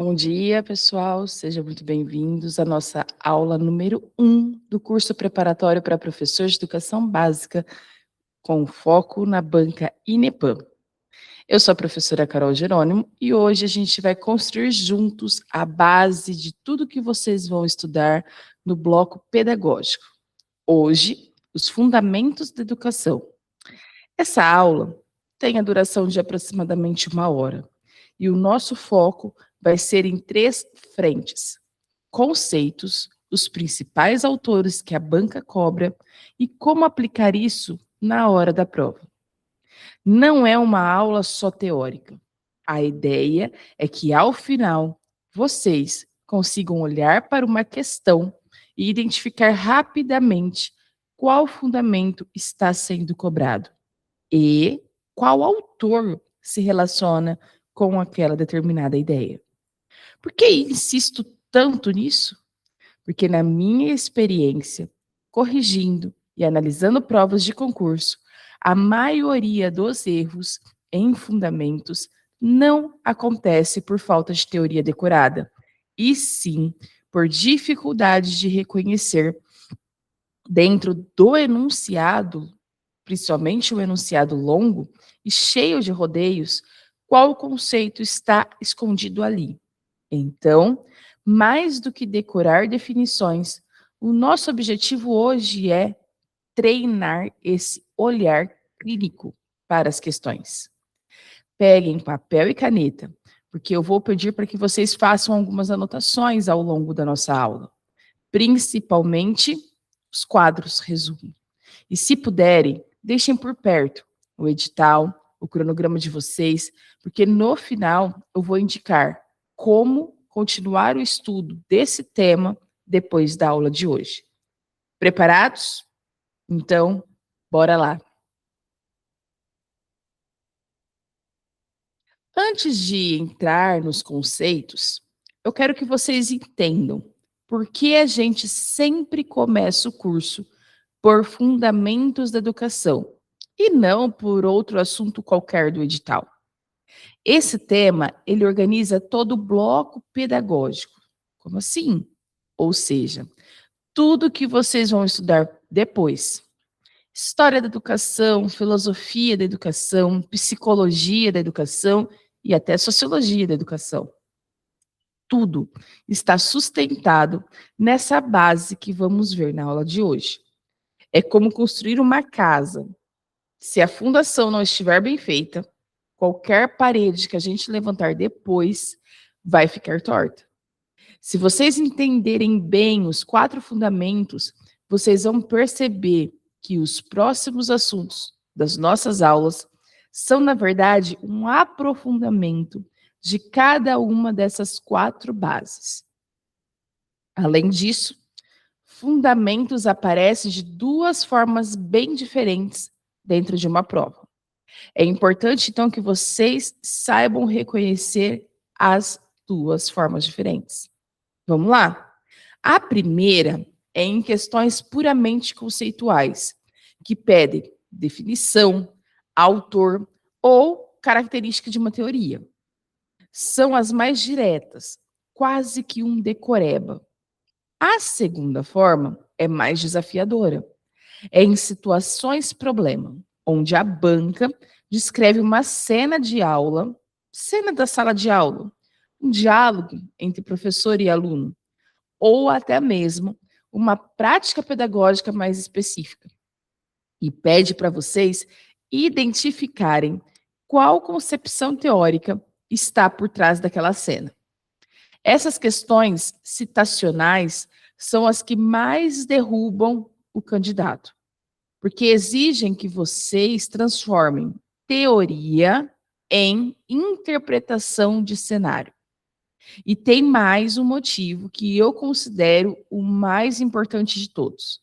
Bom dia, pessoal. Sejam muito bem-vindos à nossa aula número 1 do curso preparatório para professor de educação básica, com foco na banca INEPAM. Eu sou a professora Carol Jerônimo e hoje a gente vai construir juntos a base de tudo que vocês vão estudar no bloco pedagógico. Hoje, os fundamentos da educação. Essa aula tem a duração de aproximadamente 1 hora e o nosso foco vai ser em 3 frentes: conceitos, os principais autores que a banca cobra e como aplicar isso na hora da prova. Não é uma aula só teórica. A ideia é que, ao final, vocês consigam olhar para uma questão e identificar rapidamente qual fundamento está sendo cobrado e qual autor se relaciona com aquela determinada ideia. Por que insisto tanto nisso? Porque, na minha experiência, corrigindo e analisando provas de concurso, a maioria dos erros em fundamentos não acontece por falta de teoria decorada, e sim por dificuldade de reconhecer dentro do enunciado, principalmente o enunciado longo e cheio de rodeios, qual conceito está escondido ali. Então, mais do que decorar definições, o nosso objetivo hoje é treinar esse olhar clínico para as questões. Peguem papel e caneta, porque eu vou pedir para que vocês façam algumas anotações ao longo da nossa aula, principalmente os quadros resumo. E se puderem, deixem por perto o edital, o cronograma de vocês, porque no final eu vou indicar como continuar o estudo desse tema depois da aula de hoje. Preparados? Então, bora lá. Antes de entrar nos conceitos, eu quero que vocês entendam por que a gente sempre começa o curso por fundamentos da educação e não por outro assunto qualquer do edital. Esse tema, ele organiza todo o bloco pedagógico. Como assim? Ou seja, tudo que vocês vão estudar depois. História da educação, filosofia da educação, psicologia da educação e até sociologia da educação. Tudo está sustentado nessa base que vamos ver na aula de hoje. É como construir uma casa. Se a fundação não estiver bem feita, qualquer parede que a gente levantar depois vai ficar torta. Se vocês entenderem bem os 4 fundamentos, vocês vão perceber que os próximos assuntos das nossas aulas são, na verdade, um aprofundamento de cada uma dessas 4 bases. Além disso, fundamentos aparecem de 2 formas bem diferentes dentro de uma prova. É importante, então, que vocês saibam reconhecer as 2 formas diferentes. Vamos lá? A primeira é em questões puramente conceituais, que pedem definição, autor ou característica de uma teoria. São as mais diretas, quase que um decoreba. A segunda forma é mais desafiadora. É em situações problema, onde a banca descreve uma cena de aula, cena da sala de aula, um diálogo entre professor e aluno, ou até mesmo uma prática pedagógica mais específica. E pede para vocês identificarem qual concepção teórica está por trás daquela cena. Essas questões citacionais são as que mais derrubam o candidato, porque exigem que vocês transformem teoria em interpretação de cenário. E tem mais um motivo que eu considero o mais importante de todos.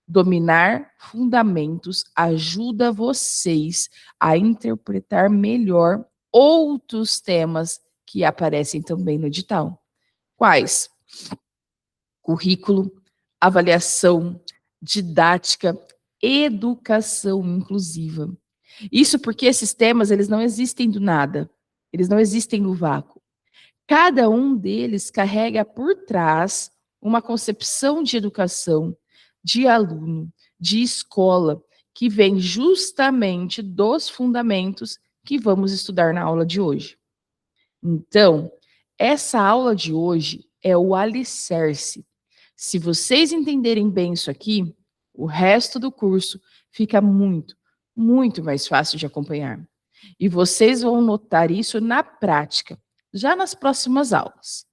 Dominar fundamentos ajuda vocês a interpretar melhor outros temas que aparecem também no edital. Quais? Currículo, avaliação, didática, educação inclusiva. Isso porque esses temas, eles não existem do nada, eles não existem no vácuo. Cada um deles carrega por trás uma concepção de educação, de aluno, de escola, que vem justamente dos fundamentos que vamos estudar na aula de hoje. Então, essa aula de hoje é o alicerce. Se vocês entenderem bem isso aqui, o resto do curso fica muito mais fácil de acompanhar. E vocês vão notar isso na prática, já nas próximas aulas,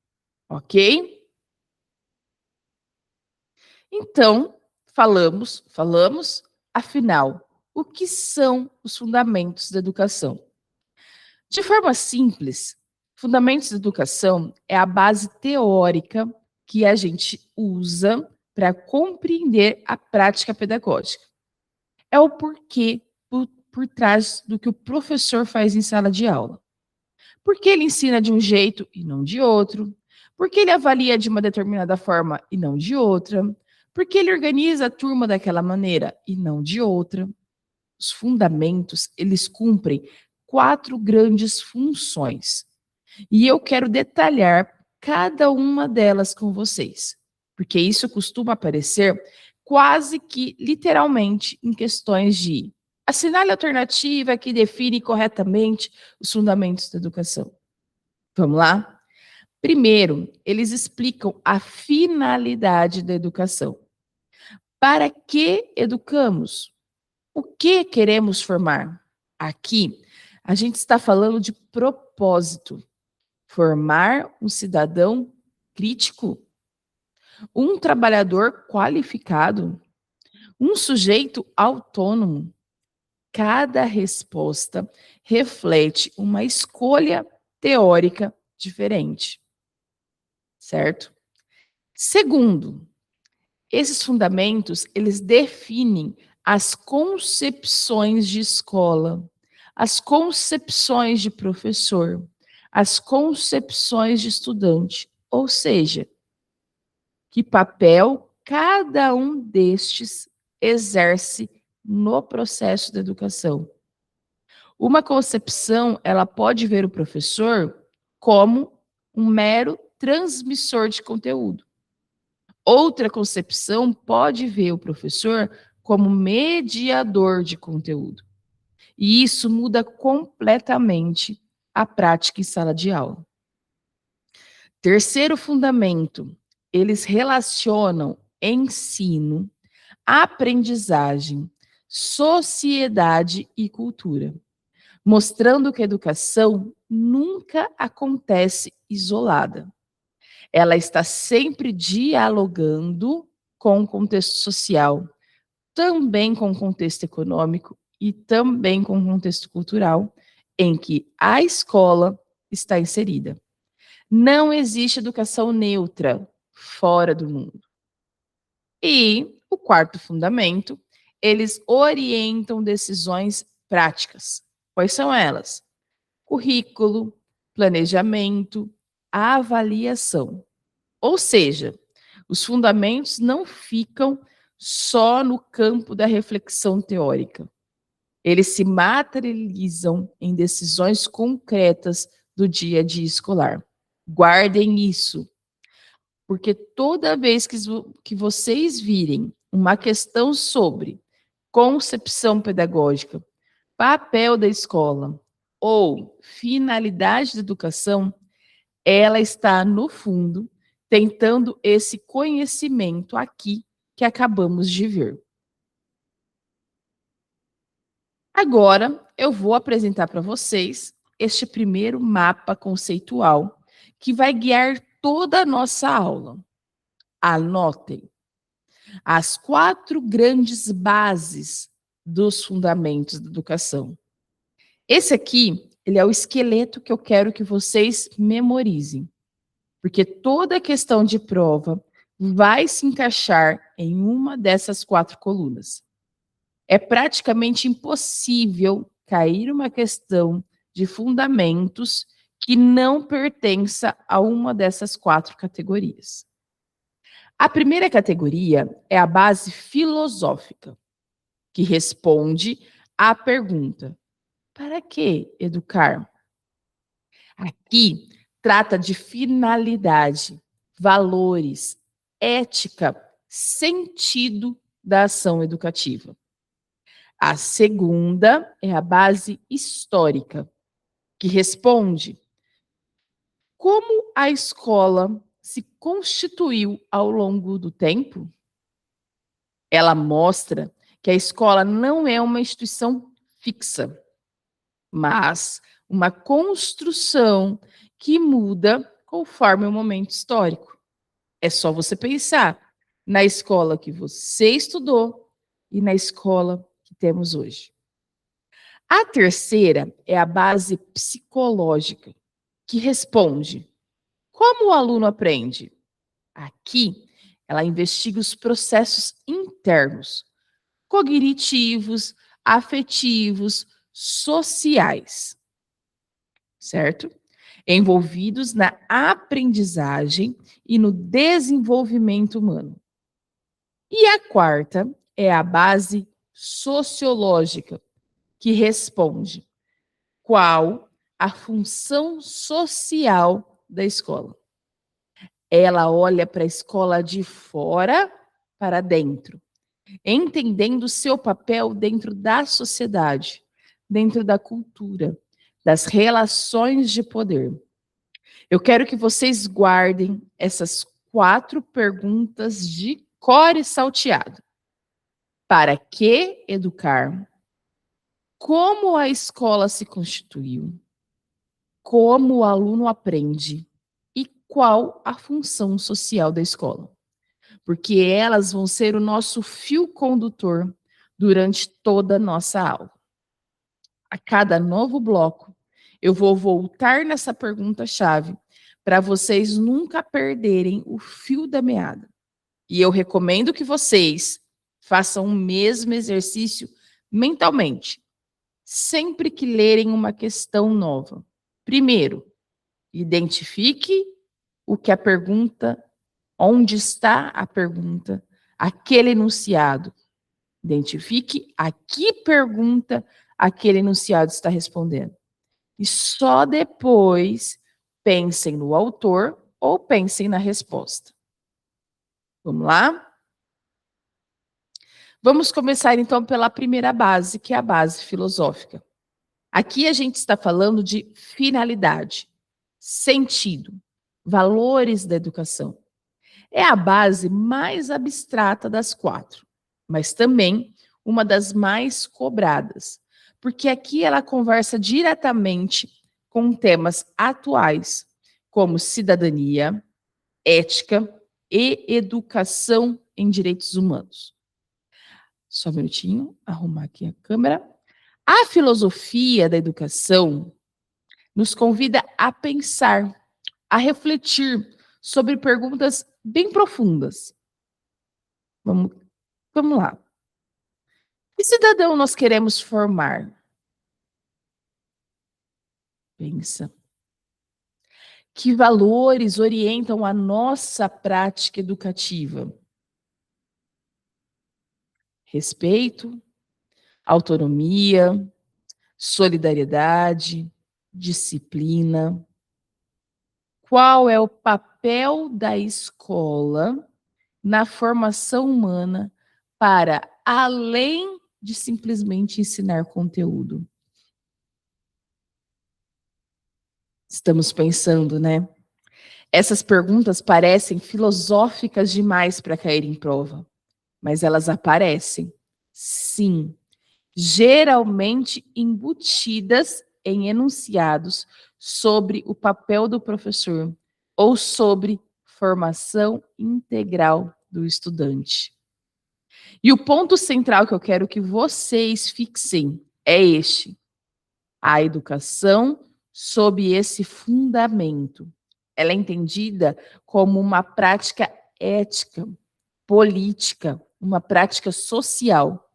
ok? Então, falamos, afinal, o que são os fundamentos da educação? De forma simples, fundamentos da educação é a base teórica que a gente usa para compreender a prática pedagógica. É o porquê por trás do que o professor faz em sala de aula. Por que ele ensina de um jeito e não de outro? Por que ele avalia de uma determinada forma e não de outra? Por que ele organiza a turma daquela maneira e não de outra? Os fundamentos, eles cumprem 4 grandes funções. E eu quero detalhar cada uma delas com vocês, porque isso costuma aparecer quase que literalmente em questões de assinale a alternativa que define corretamente os fundamentos da educação. Vamos lá? Primeiro, eles explicam a finalidade da educação. Para que educamos? O que queremos formar? Aqui, a gente está falando de propósito. Formar um cidadão crítico, um trabalhador qualificado, um sujeito autônomo. Cada resposta reflete uma escolha teórica diferente, certo? Segundo, esses fundamentos, eles definem as concepções de escola, as concepções de professor, as concepções de estudante, ou seja, que papel cada um destes exerce no processo da educação. Uma concepção, ela pode ver o professor como um mero transmissor de conteúdo. Outra concepção pode ver o professor como mediador de conteúdo. E isso muda completamente a prática em sala de aula. Terceiro fundamento, eles relacionam ensino, aprendizagem, sociedade e cultura, mostrando que a educação nunca acontece isolada. Ela está sempre dialogando com o contexto social, também com o contexto econômico e também com o contexto cultural em que a escola está inserida. Não existe educação neutra fora do mundo. E o quarto fundamento, eles orientam decisões práticas. Quais são elas? Currículo, planejamento, avaliação. Ou seja, os fundamentos não ficam só no campo da reflexão teórica. Eles se materializam em decisões concretas do dia a dia escolar. Guardem isso, porque toda vez que vocês virem uma questão sobre concepção pedagógica, papel da escola ou finalidade da educação, ela está, no fundo, tentando esse conhecimento aqui que acabamos de ver. Agora, eu vou apresentar para vocês este primeiro mapa conceitual que vai guiar toda a nossa aula. Anotem as 4 grandes bases dos fundamentos da educação. Esse aqui, ele é o esqueleto que eu quero que vocês memorizem, porque toda questão de prova vai se encaixar em uma dessas 4 colunas. É praticamente impossível cair uma questão de fundamentos que não pertença a uma dessas 4 categorias. A primeira categoria é a base filosófica, que responde à pergunta: para que educar? Aqui Trata de finalidade, valores, ética, sentido da ação educativa. A segunda é a base histórica, que responde como a escola se constituiu ao longo do tempo. Ela mostra que a escola não é uma instituição fixa, mas uma construção que muda conforme o momento histórico. É só você pensar na escola que você estudou e na escola que temos hoje. A terceira é a base psicológica, que responde como o aluno aprende. Aqui, ela investiga os processos internos, cognitivos, afetivos, sociais, certo? Envolvidos na aprendizagem e no desenvolvimento humano. E a quarta é a base sociológica, que responde qual a função social da escola. Ela olha para a escola de fora para dentro, entendendo seu papel dentro da sociedade, dentro da cultura, das relações de poder. Eu quero que vocês guardem essas 4 perguntas de cor e salteado. Para que educar? Como a escola se constituiu? Como o aluno aprende? E qual a função social da escola? Porque elas vão ser o nosso fio condutor durante toda a nossa aula. A cada novo bloco, eu vou voltar nessa pergunta-chave para vocês nunca perderem o fio da meada. E eu recomendo que vocês façam o mesmo exercício mentalmente, sempre que lerem uma questão nova. Primeiro, identifique o que a pergunta, onde está a pergunta, aquele enunciado. Identifique a que pergunta aquele enunciado está respondendo. E só depois pensem no autor ou pensem na resposta. Vamos lá? Vamos começar então pela primeira base, que é a base filosófica. Aqui a gente está falando de finalidade, sentido, valores da educação. É a base mais abstrata das 4, mas também uma das mais cobradas, porque aqui ela conversa diretamente com temas atuais, como cidadania, ética e educação em direitos humanos. Só um minutinho, arrumar aqui a câmera. A filosofia da educação nos convida a pensar, a refletir sobre perguntas bem profundas. Vamos lá. Que cidadão nós queremos formar? Pensa. Que valores orientam a nossa prática educativa? Respeito, autonomia, solidariedade, disciplina. Qual é o papel da escola na formação humana para além de simplesmente ensinar conteúdo? Estamos pensando, né? Essas perguntas parecem filosóficas demais para cair em prova, mas elas aparecem, sim, geralmente embutidas em enunciados sobre o papel do professor ou sobre formação integral do estudante. E o ponto central que eu quero que vocês fixem é este: a educação sob esse fundamento. Ela é entendida como uma prática ética, política, uma prática social.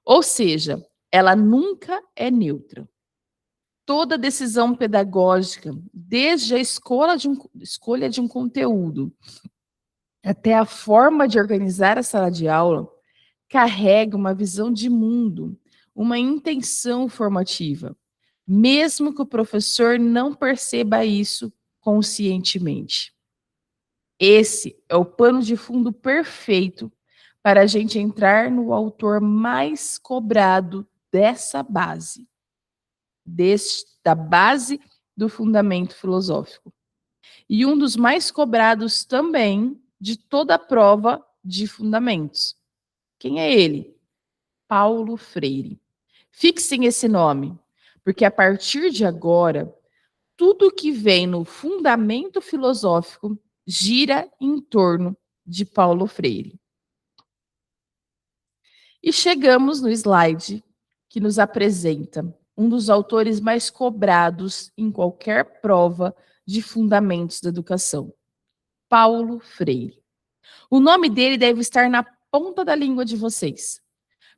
Ou seja, ela nunca é neutra. Toda decisão pedagógica, desde a escolha de um conteúdo até a forma de organizar a sala de aula, carrega uma visão de mundo, uma intenção formativa. Mesmo que o professor não perceba isso conscientemente. Esse é o pano de fundo perfeito para a gente entrar no autor mais cobrado dessa base, da base do fundamento filosófico. E um dos mais cobrados também de toda a prova de fundamentos. Quem é ele? Paulo Freire. Fixem esse nome, porque a partir de agora, tudo que vem no fundamento filosófico gira em torno de Paulo Freire. E chegamos no slide que nos apresenta um dos autores mais cobrados em qualquer prova de fundamentos da educação, Paulo Freire. O nome dele deve estar na ponta da língua de vocês,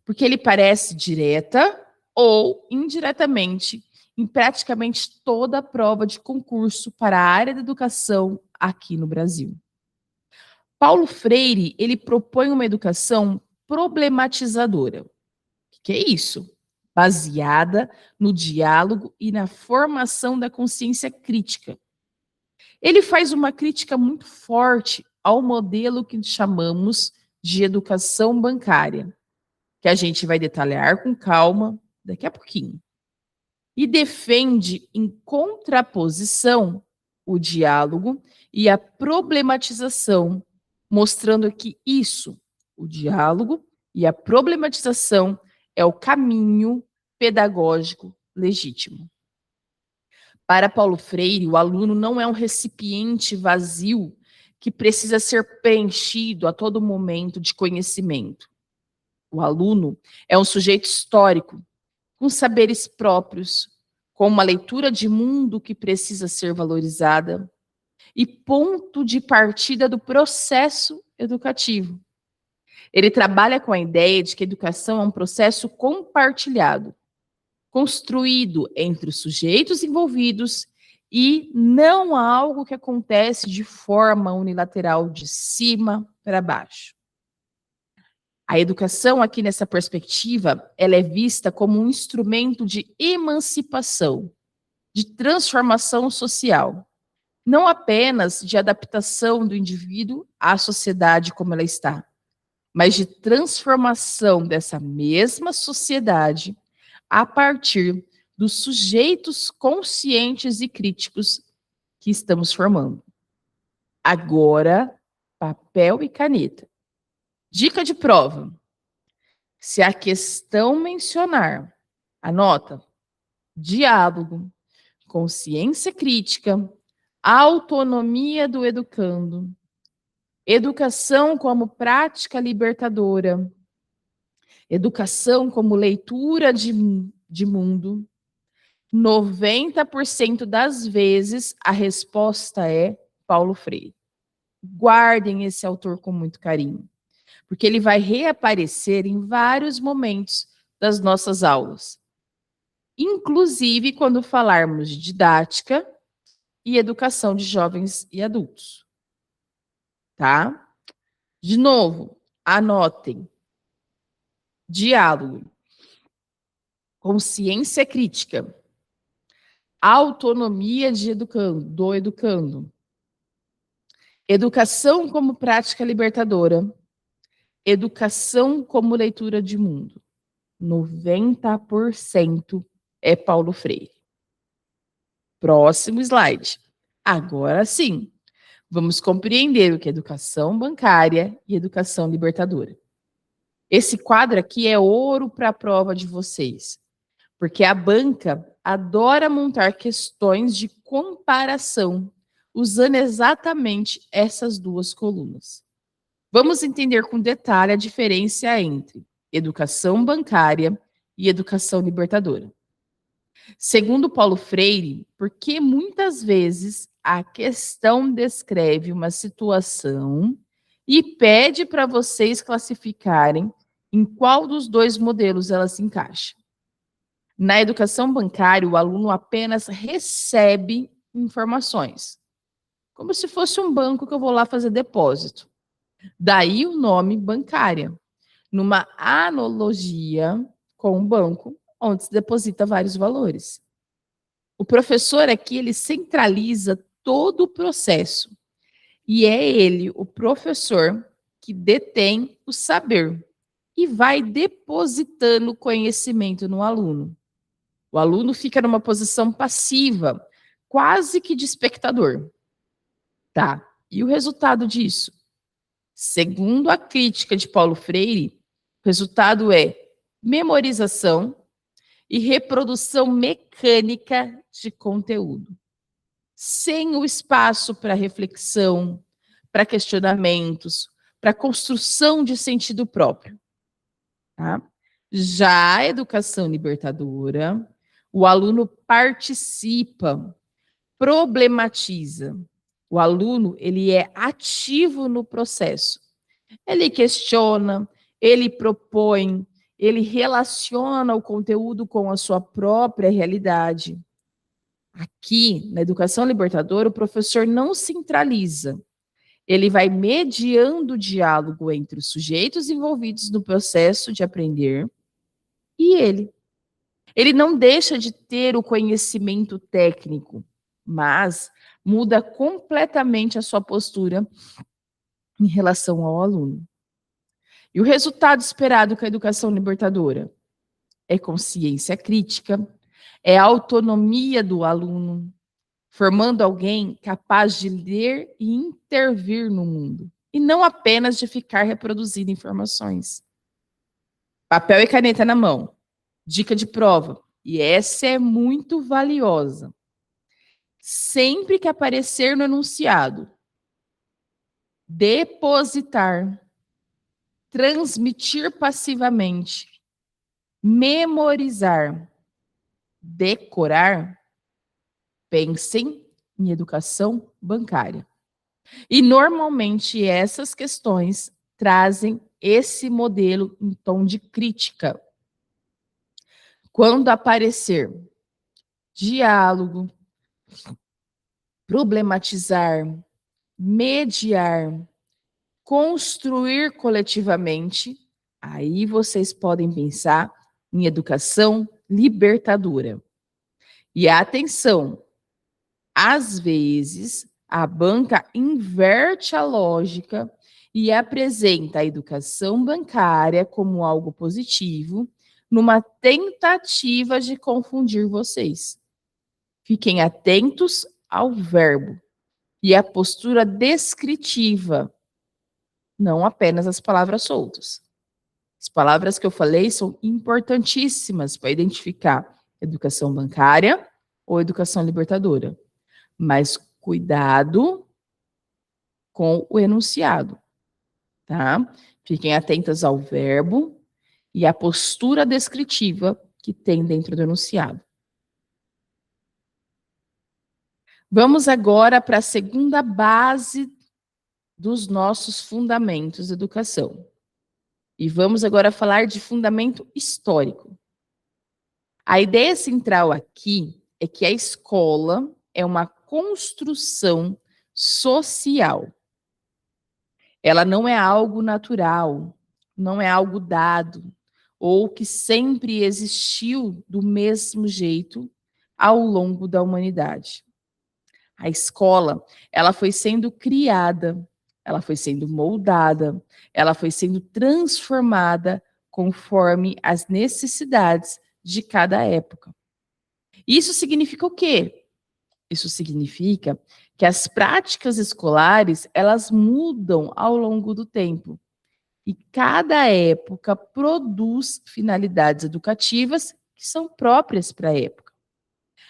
porque ele parece direta ou indiretamente em praticamente toda a prova de concurso para a área da educação aqui no Brasil. Paulo Freire, ele propõe uma educação problematizadora. O que é isso? Baseada no diálogo e na formação da consciência crítica. Ele faz uma crítica muito forte ao modelo que chamamos de educação bancária, que a gente vai detalhar com calma daqui a pouquinho. E defende em contraposição o diálogo e a problematização, mostrando que isso, o diálogo e a problematização, é o caminho pedagógico legítimo. Para Paulo Freire, o aluno não é um recipiente vazio que precisa ser preenchido a todo momento de conhecimento. O aluno é um sujeito histórico, com saberes próprios, com uma leitura de mundo que precisa ser valorizada e ponto de partida do processo educativo. Ele trabalha com a ideia de que a educação é um processo compartilhado, construído entre os sujeitos envolvidos e não algo que acontece de forma unilateral, de cima para baixo. A educação aqui nessa perspectiva, ela é vista como um instrumento de emancipação, de transformação social, não apenas de adaptação do indivíduo à sociedade como ela está, mas de transformação dessa mesma sociedade a partir dos sujeitos conscientes e críticos que estamos formando. Agora, papel e caneta. Dica de prova. Se a questão mencionar, anota, diálogo, consciência crítica, autonomia do educando, educação como prática libertadora, educação como leitura de mundo, 90% das vezes a resposta é Paulo Freire. Guardem esse autor com muito carinho, porque ele vai reaparecer em vários momentos das nossas aulas, inclusive quando falarmos de didática e educação de jovens e adultos. Tá? De novo, anotem. Diálogo, consciência crítica, autonomia do educando, educação como prática libertadora, educação como leitura de mundo. 90% é Paulo Freire. Próximo slide. Agora sim, vamos compreender o que é educação bancária e educação libertadora. Esse quadro aqui é ouro para a prova de vocês, porque a banca adora montar questões de comparação, usando exatamente essas duas colunas. Vamos entender com detalhe a diferença entre educação bancária e educação libertadora. Segundo Paulo Freire, porque muitas vezes a questão descreve uma situação e pede para vocês classificarem em qual dos dois modelos ela se encaixa. Na educação bancária, o aluno apenas recebe informações, como se fosse um banco que eu vou lá fazer depósito. Daí o nome bancária, numa analogia com um banco, onde se deposita vários valores. O professor aqui, ele centraliza todo o processo. E é ele, o professor, que detém o saber e vai depositando conhecimento no aluno. O aluno fica numa posição passiva, quase que de espectador. Tá, e o resultado disso? Segundo a crítica de Paulo Freire, o resultado é memorização e reprodução mecânica de conteúdo, sem o espaço para reflexão, para questionamentos, para construção de sentido próprio. Tá? Já a educação libertadora, o aluno participa, problematiza. O aluno, ele é ativo no processo. Ele questiona, ele propõe, ele relaciona o conteúdo com a sua própria realidade. Aqui, na educação libertadora, o professor não centraliza. Ele vai mediando o diálogo entre os sujeitos envolvidos no processo de aprender e ele. Ele não deixa de ter o conhecimento técnico, mas muda completamente a sua postura em relação ao aluno. E o resultado esperado com a educação libertadora é consciência crítica, é autonomia do aluno, formando alguém capaz de ler e intervir no mundo, e não apenas de ficar reproduzindo informações. Papel e caneta na mão, dica de prova, e essa é muito valiosa. Sempre que aparecer no enunciado, depositar, transmitir passivamente, memorizar, decorar, pensem em educação bancária. E normalmente essas questões trazem esse modelo em tom de crítica. Quando aparecer diálogo, problematizar, mediar, construir coletivamente, aí vocês podem pensar em educação libertadora. E atenção, às vezes a banca inverte a lógica e apresenta a educação bancária como algo positivo, numa tentativa de confundir vocês. Fiquem atentos ao verbo e à postura descritiva, não apenas as palavras soltas. As palavras que eu falei são importantíssimas para identificar educação bancária ou educação libertadora. Mas cuidado com o enunciado, tá? Fiquem atentas ao verbo e à postura descritiva que tem dentro do enunciado. Vamos agora para a segunda base dos nossos fundamentos de educação. E vamos agora falar de fundamento histórico. A ideia central aqui é que a escola é uma construção social. Ela não é algo natural, não é algo dado, ou que sempre existiu do mesmo jeito ao longo da humanidade. A escola, ela foi sendo criada, ela foi sendo moldada, ela foi sendo transformada conforme as necessidades de cada época. Isso significa o quê? Isso significa que as práticas escolares, elas mudam ao longo do tempo. E cada época produz finalidades educativas que são próprias para a época.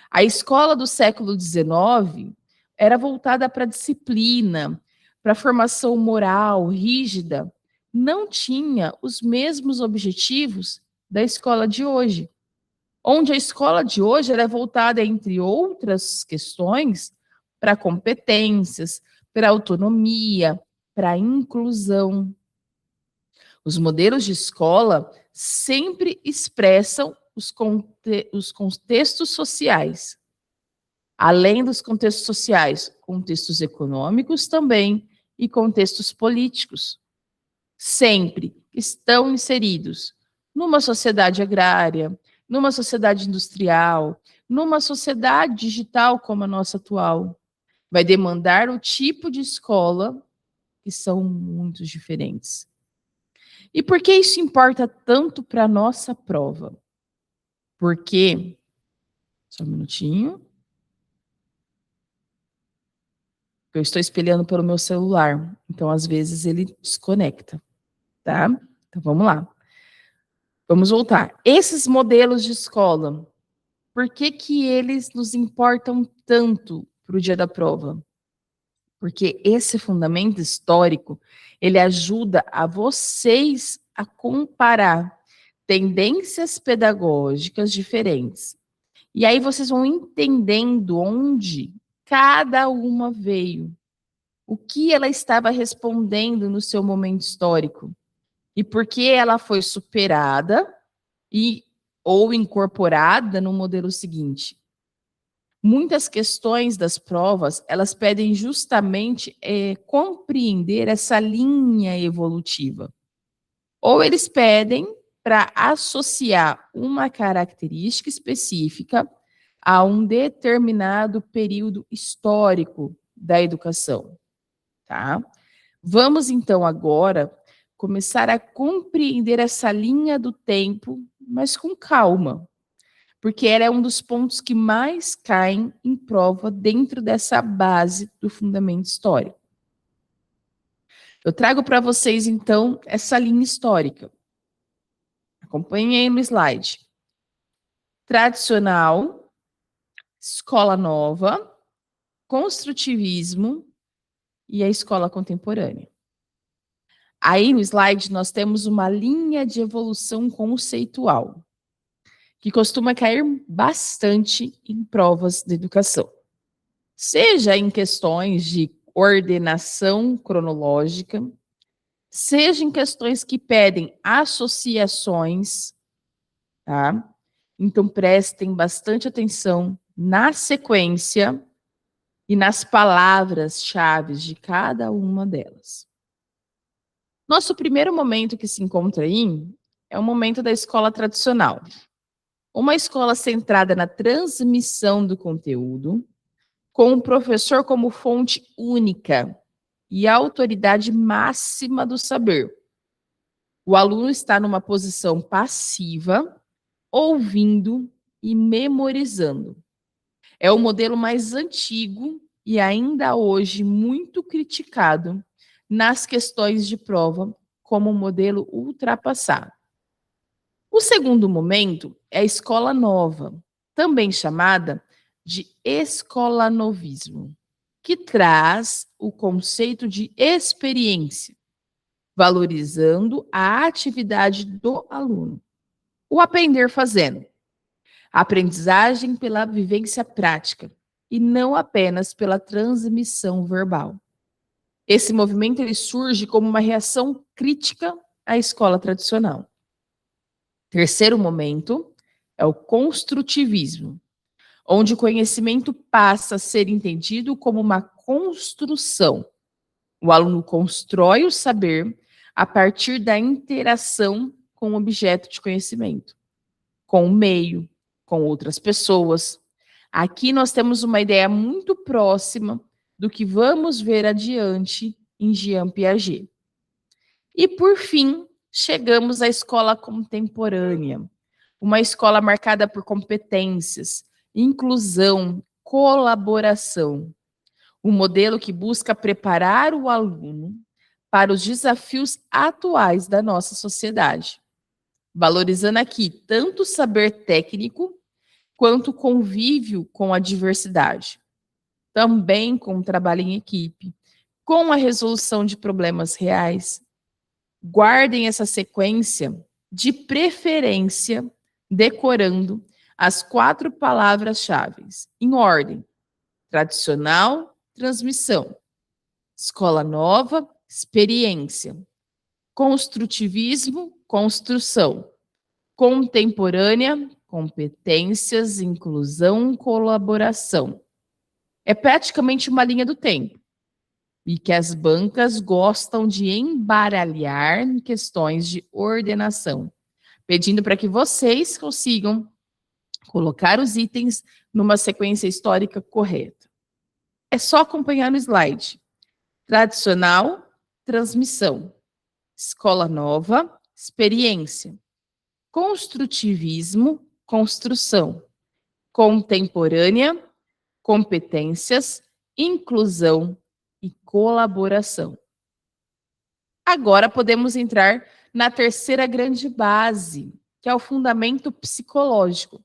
A escola do século XIX era voltada para a disciplina, para a formação moral rígida, não tinha os mesmos objetivos da escola de hoje. Onde a escola de hoje ela é voltada, entre outras questões, para competências, para autonomia, para inclusão. Os modelos de escola sempre expressam os contextos sociais. Além dos contextos sociais, contextos econômicos também e contextos políticos. Sempre estão inseridos numa sociedade agrária, numa sociedade industrial, numa sociedade digital como a nossa atual. vai demandar o tipo de escola, que são muito diferentes. E por que isso importa tanto para a nossa prova? Porque, só um minutinho, eu estou espelhando pelo meu celular, então às vezes ele desconecta, tá? Então vamos lá. Vamos voltar. Esses modelos de escola, por que que eles nos importam tanto para o dia da prova? Porque esse fundamento histórico, ele ajuda a vocês a comparar tendências pedagógicas diferentes. E aí vocês vão entendendo onde cada uma veio, o que ela estava respondendo no seu momento histórico e por que ela foi superada e ou incorporada no modelo seguinte. Muitas questões das provas, elas pedem justamente compreender essa linha evolutiva. Ou eles pedem para associar uma característica específica a um determinado período histórico da educação, tá? Vamos então agora começar a compreender essa linha do tempo, mas com calma, porque ela é um dos pontos que mais caem em prova dentro dessa base do fundamento histórico. Eu trago para vocês, então, essa linha histórica. Acompanhem aí no slide. Tradicional, escola nova, construtivismo e a escola contemporânea. Aí no slide nós temos uma linha de evolução conceitual, que costuma cair bastante em provas de educação. Seja em questões de ordenação cronológica, seja em questões que pedem associações, tá? Então prestem bastante atenção na sequência e nas palavras-chave de cada uma delas. Nosso primeiro momento que se encontra aí é o momento da escola tradicional. Uma escola centrada na transmissão do conteúdo, com o professor como fonte única e autoridade máxima do saber. O aluno está numa posição passiva, ouvindo e memorizando. É o modelo mais antigo e ainda hoje muito criticado nas questões de prova como um modelo ultrapassado. O segundo momento é a escola nova, também chamada de escolanovismo, que traz o conceito de experiência, valorizando a atividade do aluno. O aprender fazendo. A aprendizagem pela vivência prática e não apenas pela transmissão verbal. Esse movimento ele surge como uma reação crítica à escola tradicional. Terceiro momento é o construtivismo, onde o conhecimento passa a ser entendido como uma construção. O aluno constrói o saber a partir da interação com o objeto de conhecimento, com o meio, com outras pessoas. Aqui nós temos uma ideia muito próxima do que vamos ver adiante em Jean Piaget. E, por fim, chegamos à escola contemporânea, uma escola marcada por competências, inclusão, colaboração. Um modelo que busca preparar o aluno para os desafios atuais da nossa sociedade, valorizando aqui tanto o saber técnico quanto o convívio com a diversidade, também com o trabalho em equipe, com a resolução de problemas reais. Guardem essa sequência, de preferência, decorando as 4 palavras-chave, em ordem: tradicional, transmissão; escola nova, experiência; construtivismo, construção; contemporânea, competências, inclusão, colaboração. É praticamente uma linha do tempo e que as bancas gostam de embaralhar em questões de ordenação, pedindo para que vocês consigam colocar os itens numa sequência histórica correta. É só acompanhar no slide. Tradicional, transmissão. Escola nova, experiência. Construtivismo, construção. Contemporânea, competências, inclusão e colaboração. Agora podemos entrar na terceira grande base, que é o fundamento psicológico,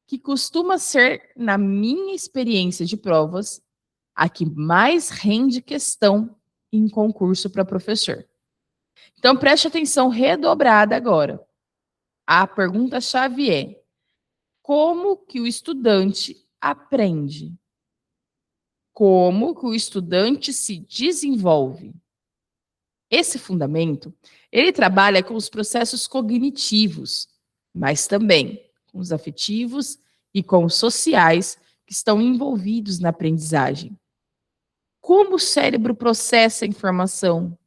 que costuma ser, na minha experiência de provas, a que mais rende questão em concurso para professor. Então preste atenção redobrada agora. A pergunta-chave é: como que o estudante aprende? Como que o estudante se desenvolve? Esse fundamento, ele trabalha com os processos cognitivos, mas também com os afetivos e com os sociais que estão envolvidos na aprendizagem. Como o cérebro processa a informação?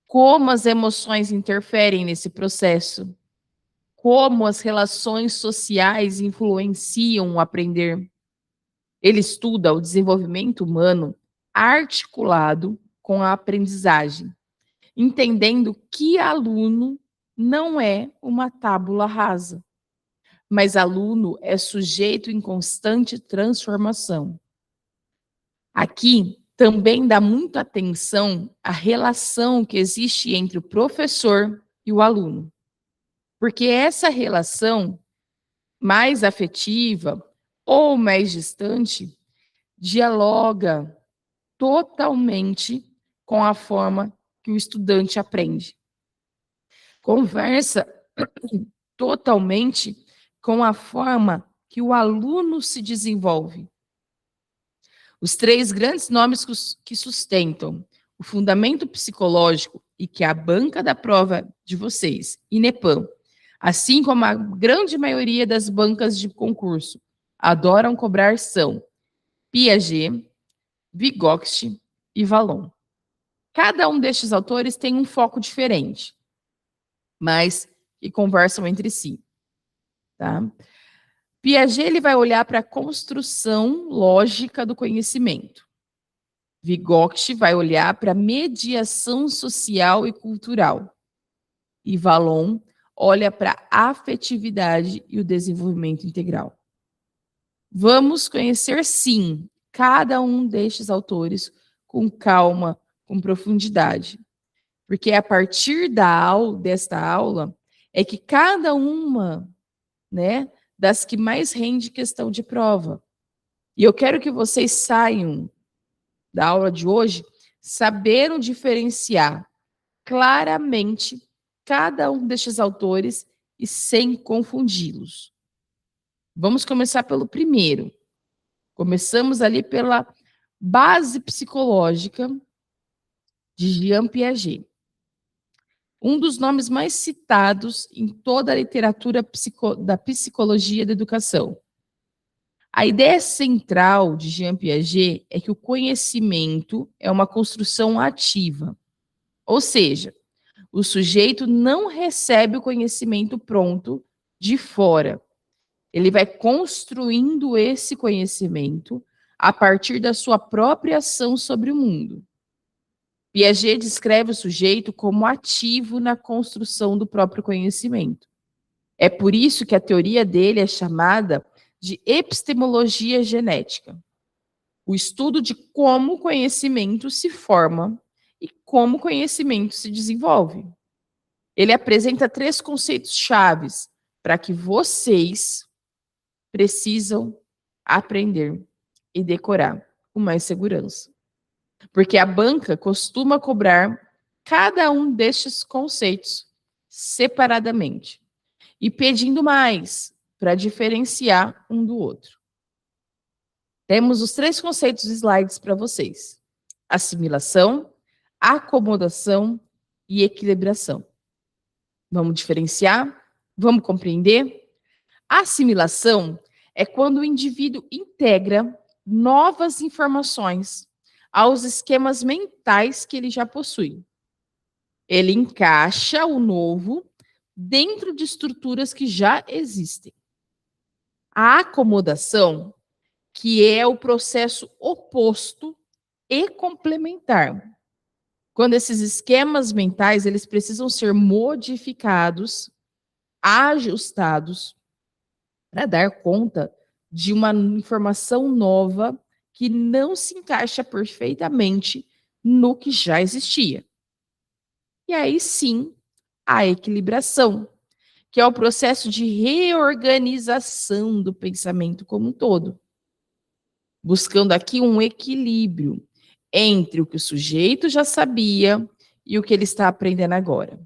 Como as emoções interferem nesse processo? Como as relações sociais influenciam o aprender? Ele estuda o desenvolvimento humano articulado com a aprendizagem, entendendo que aluno não é uma tábula rasa, mas aluno é sujeito em constante transformação. Aqui também dá muita atenção à relação que existe entre o professor e o aluno, porque essa relação mais afetiva ou mais distante dialoga totalmente com a forma que o estudante aprende. Conversa totalmente com a forma que o aluno se desenvolve. Os três grandes nomes que sustentam o fundamento psicológico e que a banca da prova de vocês, INEPAM, assim como a grande maioria das bancas de concurso, adoram cobrar são Piaget, Vygotsky e Vallon. Cada um destes autores tem um foco diferente, mas que conversam entre si. Tá? Piaget ele vai olhar para a construção lógica do conhecimento. Vygotsky vai olhar para a mediação social e cultural. E Vallon olha para a afetividade e o desenvolvimento integral. Vamos conhecer, sim, cada um destes autores com calma, com profundidade. Porque a partir desta aula é que cada uma, né, das que mais rende questão de prova. E eu quero que vocês saiam da aula de hoje sabendo diferenciar claramente cada um destes autores e sem confundi-los. Vamos começar pelo primeiro. Começamos ali pela base psicológica de Jean Piaget. Um dos nomes mais citados em toda a literatura da psicologia da educação. A ideia central de Jean Piaget é que o conhecimento é uma construção ativa. Ou seja, o sujeito não recebe o conhecimento pronto de fora. Ele vai construindo esse conhecimento a partir da sua própria ação sobre o mundo. Piaget descreve o sujeito como ativo na construção do próprio conhecimento. É por isso que a teoria dele é chamada de epistemologia genética, o estudo de como o conhecimento se forma e como o conhecimento se desenvolve. Ele apresenta 3 conceitos chaves para que vocês precisam aprender e decorar com mais segurança. Porque a banca costuma cobrar cada um destes conceitos separadamente e pedindo mais para diferenciar um do outro. Temos os 3 conceitos slides para vocês: assimilação, acomodação e equilibração. Vamos diferenciar? Vamos compreender? A assimilação é quando o indivíduo integra novas informações aos esquemas mentais que ele já possui. Ele encaixa o novo dentro de estruturas que já existem. A acomodação, que é o processo oposto e complementar. Quando esses esquemas mentais, eles precisam ser modificados, ajustados, para dar conta de uma informação nova que não se encaixa perfeitamente no que já existia. E aí sim, a equilibração, que é o processo de reorganização do pensamento como um todo, buscando aqui um equilíbrio entre o que o sujeito já sabia e o que ele está aprendendo agora.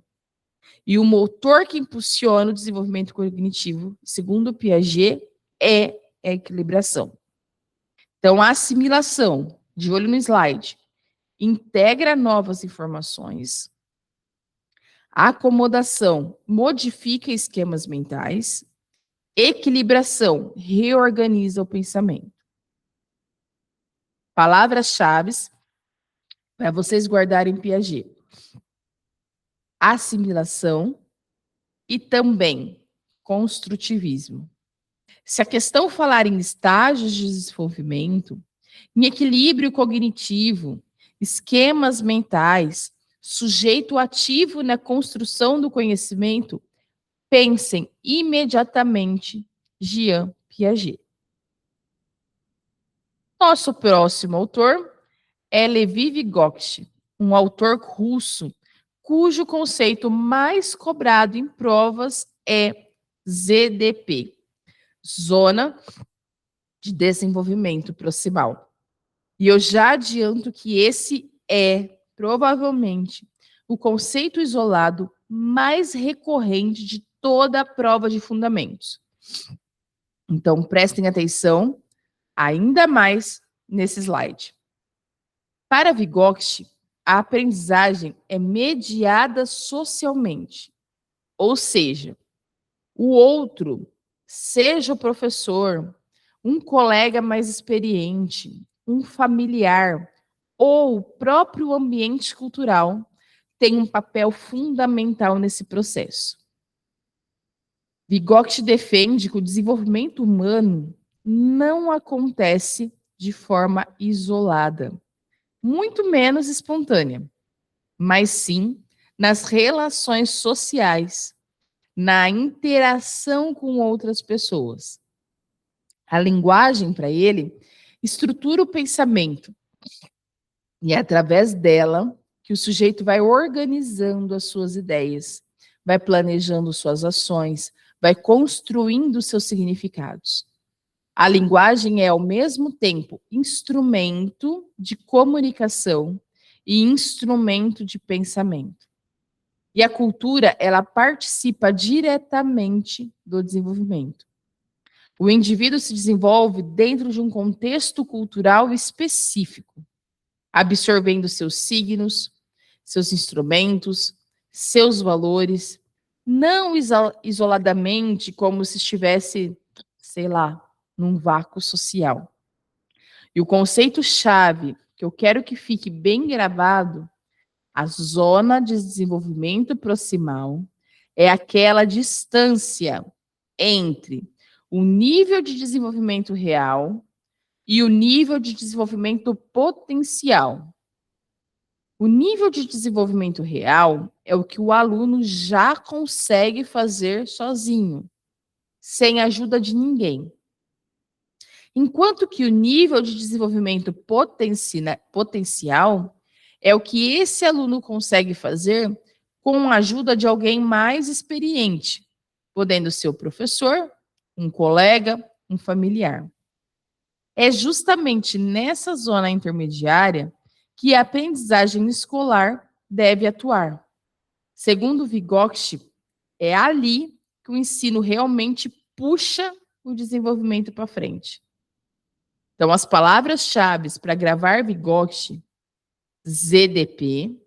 E o motor que impulsiona o desenvolvimento cognitivo, segundo Piaget, é a equilibração. Então, a assimilação, de olho no slide, integra novas informações. A acomodação modifica esquemas mentais. Equilibração reorganiza o pensamento. Palavras-chave para vocês guardarem Piaget: assimilação e também construtivismo. Se a questão falar em estágios de desenvolvimento, em equilíbrio cognitivo, esquemas mentais, sujeito ativo na construção do conhecimento, pensem imediatamente Jean Piaget. Nosso próximo autor é Levi Vygotsky, um autor russo, cujo conceito mais cobrado em provas é ZDP, Zona de Desenvolvimento Proximal. E eu já adianto que esse é, provavelmente, o conceito isolado mais recorrente de toda a prova de fundamentos. Então, prestem atenção ainda mais nesse slide. Para Vygotsky, a aprendizagem é mediada socialmente, ou seja, o outro, seja o professor, um colega mais experiente, um familiar ou o próprio ambiente cultural, tem um papel fundamental nesse processo. Vygotsky defende que o desenvolvimento humano não acontece de forma isolada, muito menos espontânea, mas sim nas relações sociais, na interação com outras pessoas. A linguagem, para ele, estrutura o pensamento, e é através dela que o sujeito vai organizando as suas ideias, vai planejando suas ações, vai construindo seus significados. A linguagem é, ao mesmo tempo, instrumento de comunicação e instrumento de pensamento. E a cultura, ela participa diretamente do desenvolvimento. O indivíduo se desenvolve dentro de um contexto cultural específico, absorvendo seus signos, seus instrumentos, seus valores, não isoladamente como se estivesse, sei lá, num vácuo social. E o conceito-chave que eu quero que fique bem gravado, a zona de desenvolvimento proximal é aquela distância entre o nível de desenvolvimento real e o nível de desenvolvimento potencial. O nível de desenvolvimento real é o que o aluno já consegue fazer sozinho, sem ajuda de ninguém. Enquanto que o nível de desenvolvimento potencial é o que esse aluno consegue fazer com a ajuda de alguém mais experiente, podendo ser o professor, um colega, um familiar. É justamente nessa zona intermediária que a aprendizagem escolar deve atuar. Segundo Vygotsky, é ali que o ensino realmente puxa o desenvolvimento para frente. Então, as palavras-chave para gravar Vygotsky: ZDP,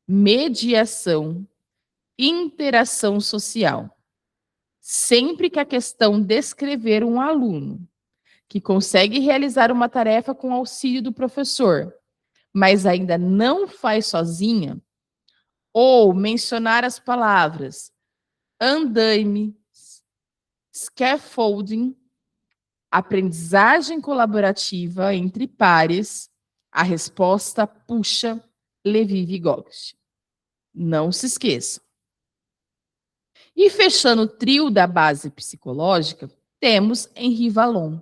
mediação, interação social. Sempre que a questão descrever um aluno que consegue realizar uma tarefa com auxílio do professor, mas ainda não faz sozinha, ou mencionar as palavras andaime, scaffolding, Aprendizagem colaborativa entre pares, a resposta puxa Levi-Vygotsky. Não se esqueça. E fechando o trio da base psicológica, temos Henri Vallon,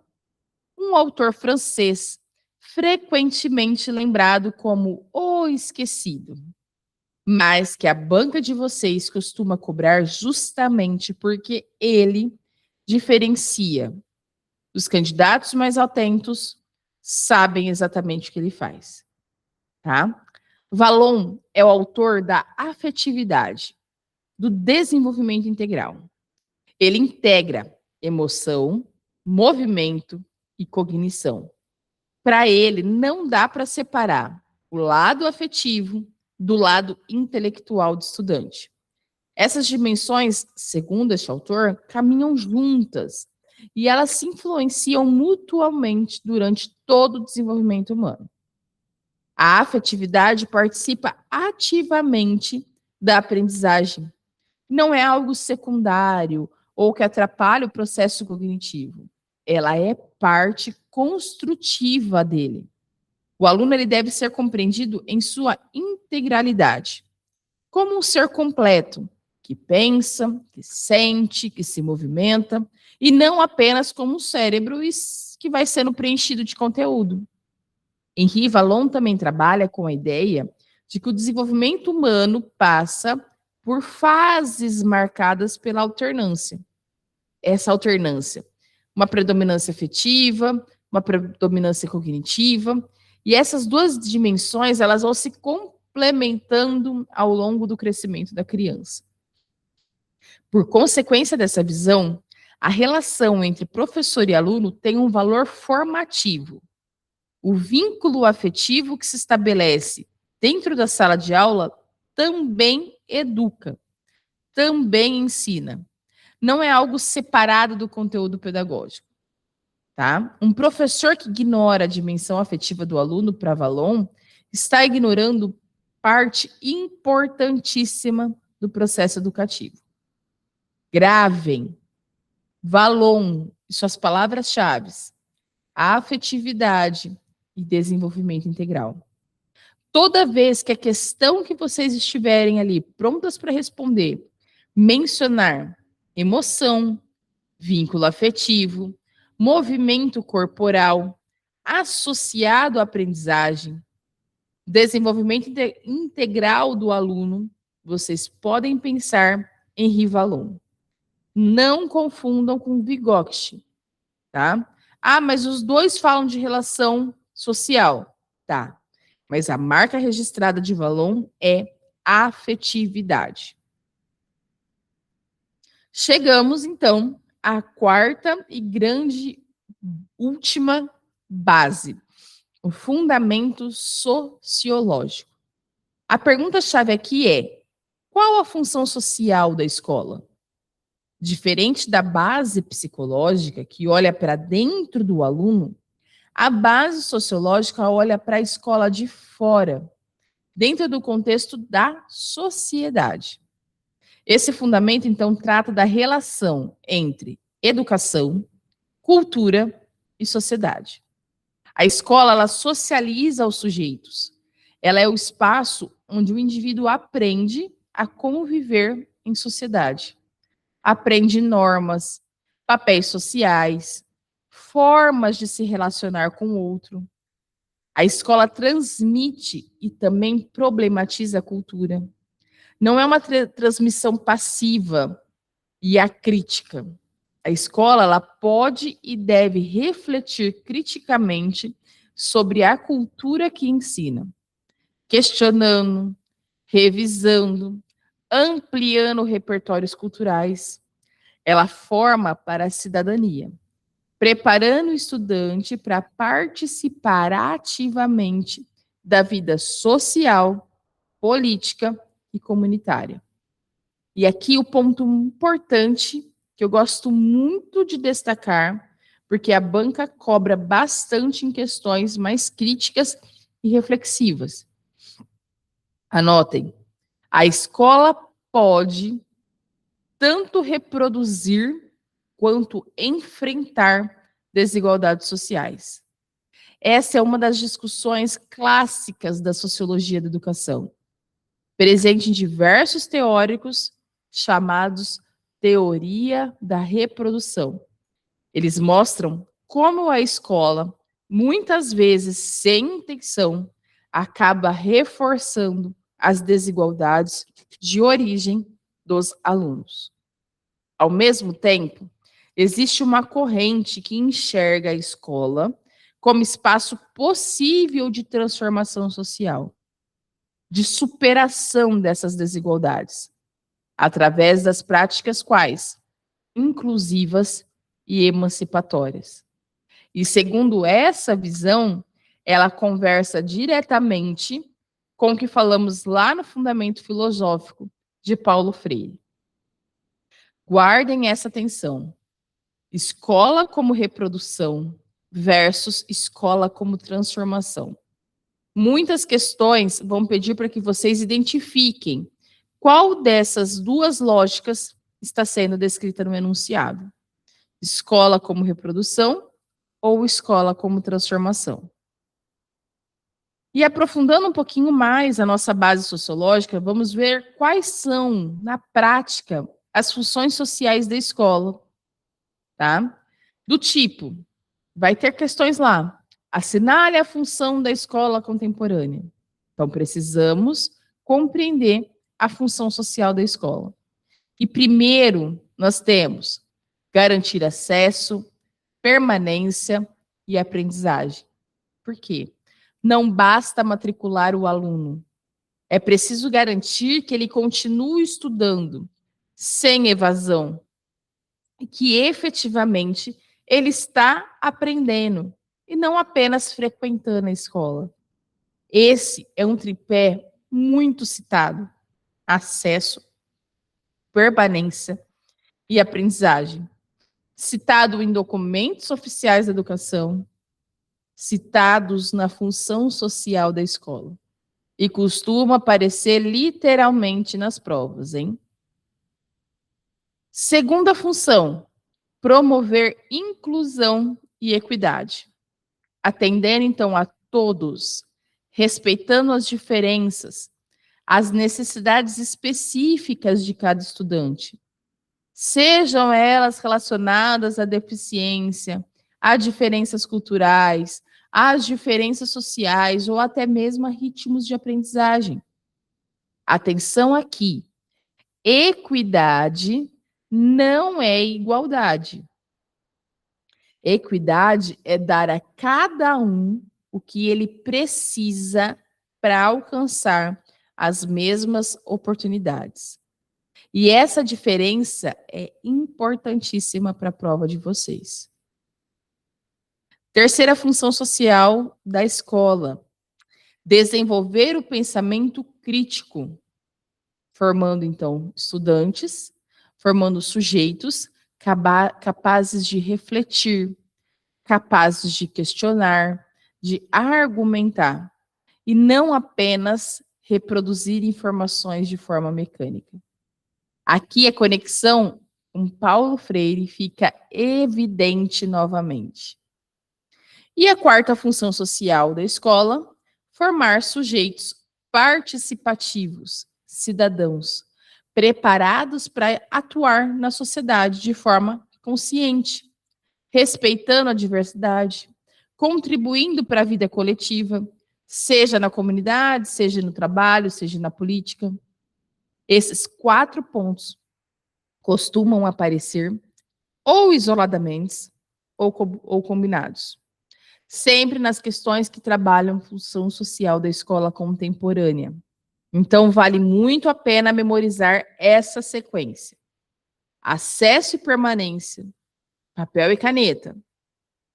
um autor francês frequentemente lembrado como o esquecido, mas que a banca de vocês costuma cobrar justamente porque ele diferencia. Os candidatos mais atentos sabem exatamente o que ele faz, tá? Vallon é o autor da afetividade, do desenvolvimento integral. Ele integra emoção, movimento e cognição. Para ele, não dá para separar o lado afetivo do lado intelectual do estudante. Essas dimensões, segundo este autor, caminham juntas e elas se influenciam mutuamente durante todo o desenvolvimento humano. A afetividade participa ativamente da aprendizagem. Não é algo secundário ou que atrapalha o processo cognitivo. Ela é parte construtiva dele. O aluno ele deve ser compreendido em sua integralidade, como um ser completo, que pensa, que sente, que se movimenta, e não apenas como um cérebro que vai sendo preenchido de conteúdo. Henri Vallon também trabalha com a ideia de que o desenvolvimento humano passa por fases marcadas pela alternância. Essa alternância, uma predominância afetiva, uma predominância cognitiva, e essas duas dimensões, elas vão se complementando ao longo do crescimento da criança. Por consequência dessa visão, a relação entre professor e aluno tem um valor formativo. O vínculo afetivo que se estabelece dentro da sala de aula também educa, também ensina. Não é algo separado do conteúdo pedagógico. Tá? Um professor que ignora a dimensão afetiva do aluno, para Vallon, está ignorando parte importantíssima do processo educativo. Gravem, Vallon e suas palavras-chave: afetividade e desenvolvimento integral. Toda vez que a questão que vocês estiverem ali prontas para responder mencionar emoção, vínculo afetivo, movimento corporal, associado à aprendizagem, desenvolvimento integral do aluno, vocês podem pensar em Henri Vallon. Não confundam com Vygotsky, tá? Ah, mas os dois falam de relação social, tá? Mas a marca registrada de Vallon é afetividade. Chegamos, então, à quarta e grande última base, o fundamento sociológico. A pergunta-chave aqui é: qual a função social da escola? Diferente da base psicológica, que olha para dentro do aluno, a base sociológica olha para a escola de fora, dentro do contexto da sociedade. Esse fundamento, então, trata da relação entre educação, cultura e sociedade. A escola, ela socializa os sujeitos. Ela é o espaço onde o indivíduo aprende a conviver em sociedade. Aprende normas, papéis sociais, formas de se relacionar com o outro. A escola transmite e também problematiza a cultura. Não é uma transmissão passiva e acrítica. A escola ela pode e deve refletir criticamente sobre a cultura que ensina, questionando, revisando, ampliando repertórios culturais. Ela forma para a cidadania, preparando o estudante para participar ativamente da vida social, política e comunitária. E aqui o ponto importante que eu gosto muito de destacar, porque a banca cobra bastante em questões mais críticas e reflexivas. Anotem, a escola pode tanto reproduzir quanto enfrentar desigualdades sociais. Essa é uma das discussões clássicas da sociologia da educação, presente em diversos teóricos chamados teoria da reprodução. Eles mostram como a escola, muitas vezes sem intenção, acaba reforçando as desigualdades de origem dos alunos. Ao mesmo tempo, existe uma corrente que enxerga a escola como espaço possível de transformação social, de superação dessas desigualdades, através das práticas quais? Inclusivas e emancipatórias. E segundo essa visão, ela conversa diretamente com o que falamos lá no Fundamento Filosófico de Paulo Freire. Guardem essa atenção. Escola como reprodução versus escola como transformação. Muitas questões vão pedir para que vocês identifiquem qual dessas duas lógicas está sendo descrita no enunciado. Escola como reprodução ou escola como transformação. E aprofundando um pouquinho mais a nossa base sociológica, vamos ver quais são, na prática, as funções sociais da escola, tá? Do tipo, vai ter questões lá. Assinale a função da escola contemporânea. Então, precisamos compreender a função social da escola. E primeiro, nós temos garantir acesso, permanência e aprendizagem. Por quê? Não basta matricular o aluno. É preciso garantir que ele continue estudando, sem evasão, e que efetivamente ele está aprendendo e não apenas frequentando a escola. Esse é um tripé muito citado: acesso, permanência e aprendizagem. Citado em documentos oficiais da educação, citados na função social da escola. E costuma aparecer literalmente nas provas, hein? Segunda função, promover inclusão e equidade. Atendendo, então, a todos, respeitando as diferenças, as necessidades específicas de cada estudante, sejam elas relacionadas à deficiência, a diferenças culturais, às diferenças sociais ou até mesmo a ritmos de aprendizagem. Atenção aqui, equidade não é igualdade. Equidade é dar a cada um o que ele precisa para alcançar as mesmas oportunidades. E essa diferença é importantíssima para a prova de vocês. Terceira função social da escola: desenvolver o pensamento crítico, formando, então, estudantes, formando sujeitos capazes de refletir, capazes de questionar, de argumentar, e não apenas reproduzir informações de forma mecânica. Aqui a conexão com Paulo Freire fica evidente novamente. E a quarta função social da escola: formar sujeitos participativos, cidadãos, preparados para atuar na sociedade de forma consciente, respeitando a diversidade, contribuindo para a vida coletiva, seja na comunidade, seja no trabalho, seja na política. Esses 4 pontos costumam aparecer ou isoladamente ou combinados, sempre nas questões que trabalham a função social da escola contemporânea. Então, vale muito a pena memorizar essa sequência: acesso e permanência, papel e caneta,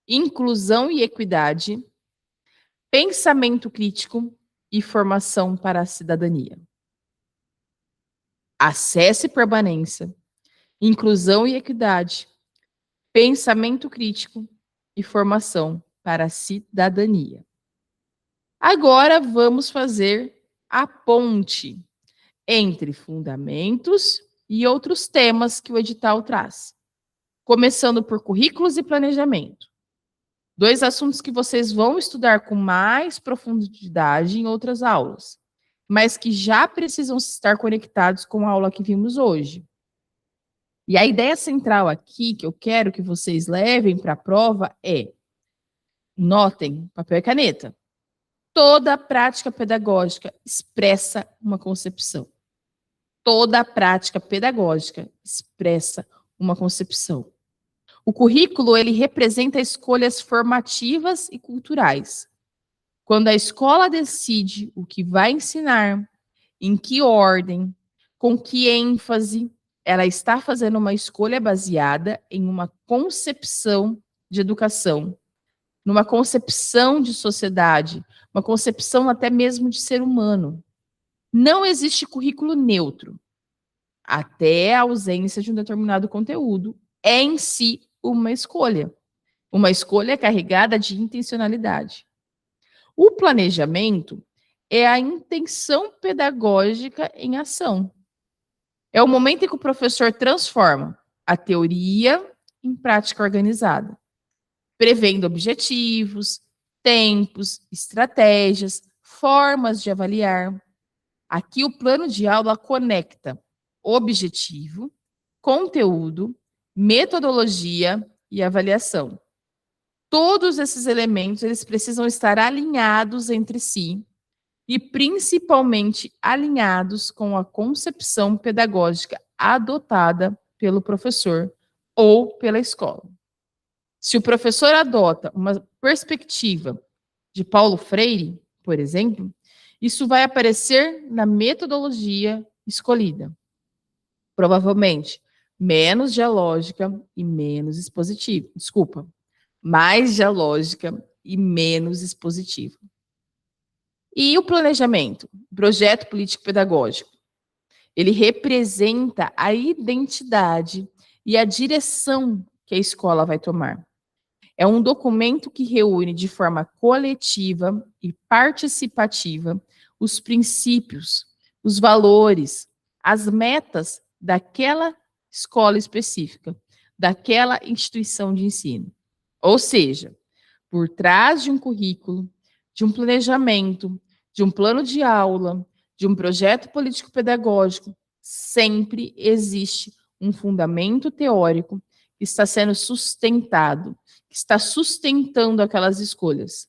inclusão e equidade, pensamento crítico e formação para a cidadania. Acesso e permanência, inclusão e equidade, pensamento crítico e formação para a cidadania. Agora vamos fazer a ponte entre fundamentos e outros temas que o edital traz, começando por currículos e planejamento. Dois assuntos que vocês vão estudar com mais profundidade em outras aulas, mas que já precisam estar conectados com a aula que vimos hoje. E a ideia central aqui, que eu quero que vocês levem para a prova é, notem, papel e caneta. Toda prática pedagógica expressa uma concepção. Toda prática pedagógica expressa uma concepção. O currículo, ele representa escolhas formativas e culturais. Quando a escola decide o que vai ensinar, em que ordem, com que ênfase, ela está fazendo uma escolha baseada em uma concepção de educação, numa concepção de sociedade, uma concepção até mesmo de ser humano. Não existe currículo neutro, até a ausência de um determinado conteúdo é em si uma escolha carregada de intencionalidade. O planejamento é a intenção pedagógica em ação. É o momento em que o professor transforma a teoria em prática organizada, prevendo objetivos, tempos, estratégias, formas de avaliar. Aqui o plano de aula conecta objetivo, conteúdo, metodologia e avaliação. Todos esses elementos, eles precisam estar alinhados entre si e principalmente alinhados com a concepção pedagógica adotada pelo professor ou pela escola. Se o professor adota uma perspectiva de Paulo Freire, por exemplo, isso vai aparecer na metodologia escolhida. Provavelmente menos dialógica e menos expositiva. Desculpa, mais dialógica e menos expositiva. E o planejamento, projeto político-pedagógico, ele representa a identidade e a direção que a escola vai tomar. É um documento que reúne de forma coletiva e participativa os princípios, os valores, as metas daquela escola específica, daquela instituição de ensino. Ou seja, por trás de um currículo, de um planejamento, de um plano de aula, de um projeto político-pedagógico, sempre existe um fundamento teórico que está sendo sustentado, que está sustentando aquelas escolhas.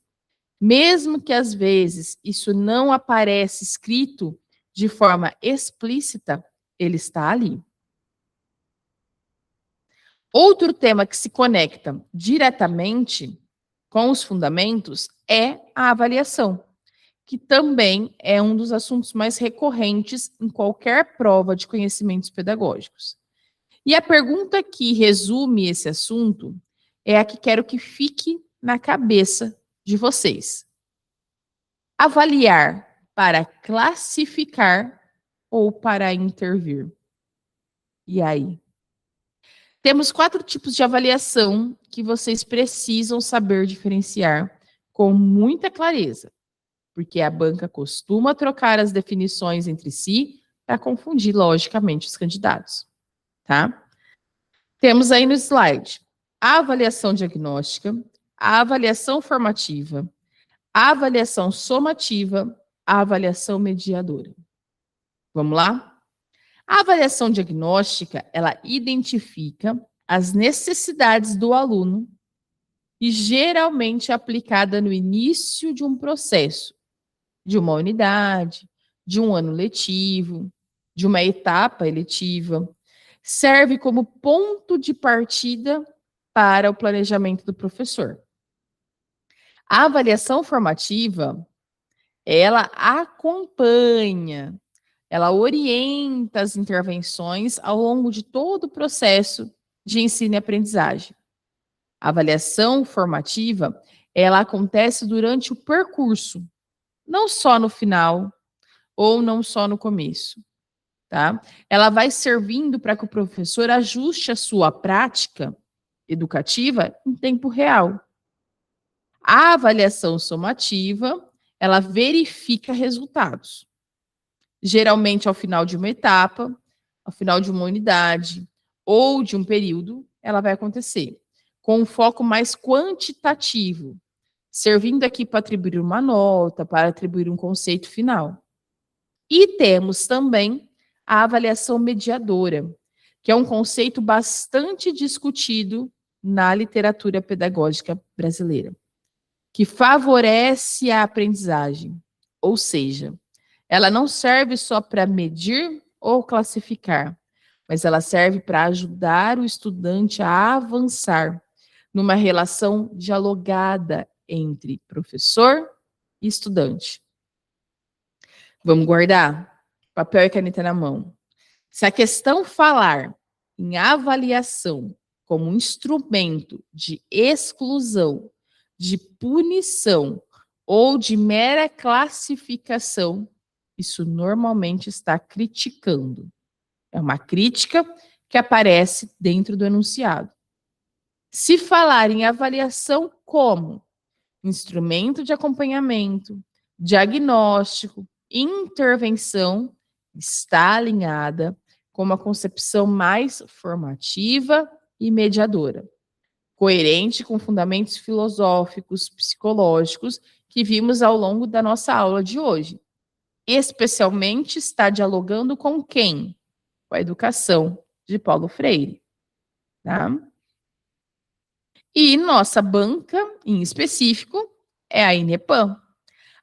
Mesmo que às vezes isso não apareça escrito de forma explícita, ele está ali. Outro tema que se conecta diretamente com os fundamentos é a avaliação, que também é um dos assuntos mais recorrentes em qualquer prova de conhecimentos pedagógicos. E a pergunta que resume esse assunto é a que quero que fique na cabeça de vocês. Avaliar para classificar ou para intervir? E aí? Temos 4 tipos de avaliação que vocês precisam saber diferenciar com muita clareza, porque a banca costuma trocar as definições entre si para confundir, logicamente, os candidatos, tá? Temos aí no slide a avaliação diagnóstica, a avaliação formativa, a avaliação somativa, a avaliação mediadora. Vamos lá? A avaliação diagnóstica, ela identifica as necessidades do aluno e geralmente é aplicada no início de um processo, de uma unidade, de um ano letivo, de uma etapa eletiva. Serve como ponto de partida para o planejamento do professor. A avaliação formativa, ela acompanha, ela orienta as intervenções ao longo de todo o processo de ensino e aprendizagem. A avaliação formativa, ela acontece durante o percurso, não só no final ou não só no começo, tá? Ela vai servindo para que o professor ajuste a sua prática educativa em tempo real. A avaliação somativa, ela verifica resultados. Geralmente, ao final de uma etapa, ao final de uma unidade ou de um período, ela vai acontecer. com um foco mais quantitativo, servindo aqui para atribuir uma nota, para atribuir um conceito final. E temos também a avaliação mediadora, que é um conceito bastante discutido na literatura pedagógica brasileira, que favorece a aprendizagem, ou seja, ela não serve só para medir ou classificar, mas ela serve para ajudar o estudante a avançar numa relação dialogada entre professor e estudante. Vamos guardar papel e caneta na mão. Se a questão falar em avaliação como um instrumento de exclusão, de punição ou de mera classificação, isso normalmente está criticando. É uma crítica que aparece dentro do enunciado. Se falar em avaliação como instrumento de acompanhamento, diagnóstico, intervenção, está alinhada com uma concepção mais formativa e mediadora, coerente com fundamentos filosóficos, psicológicos que vimos ao longo da nossa aula de hoje. Especialmente está dialogando com quem? Com a educação de Paulo Freire. Tá? E nossa banca, em específico, é a Inepam.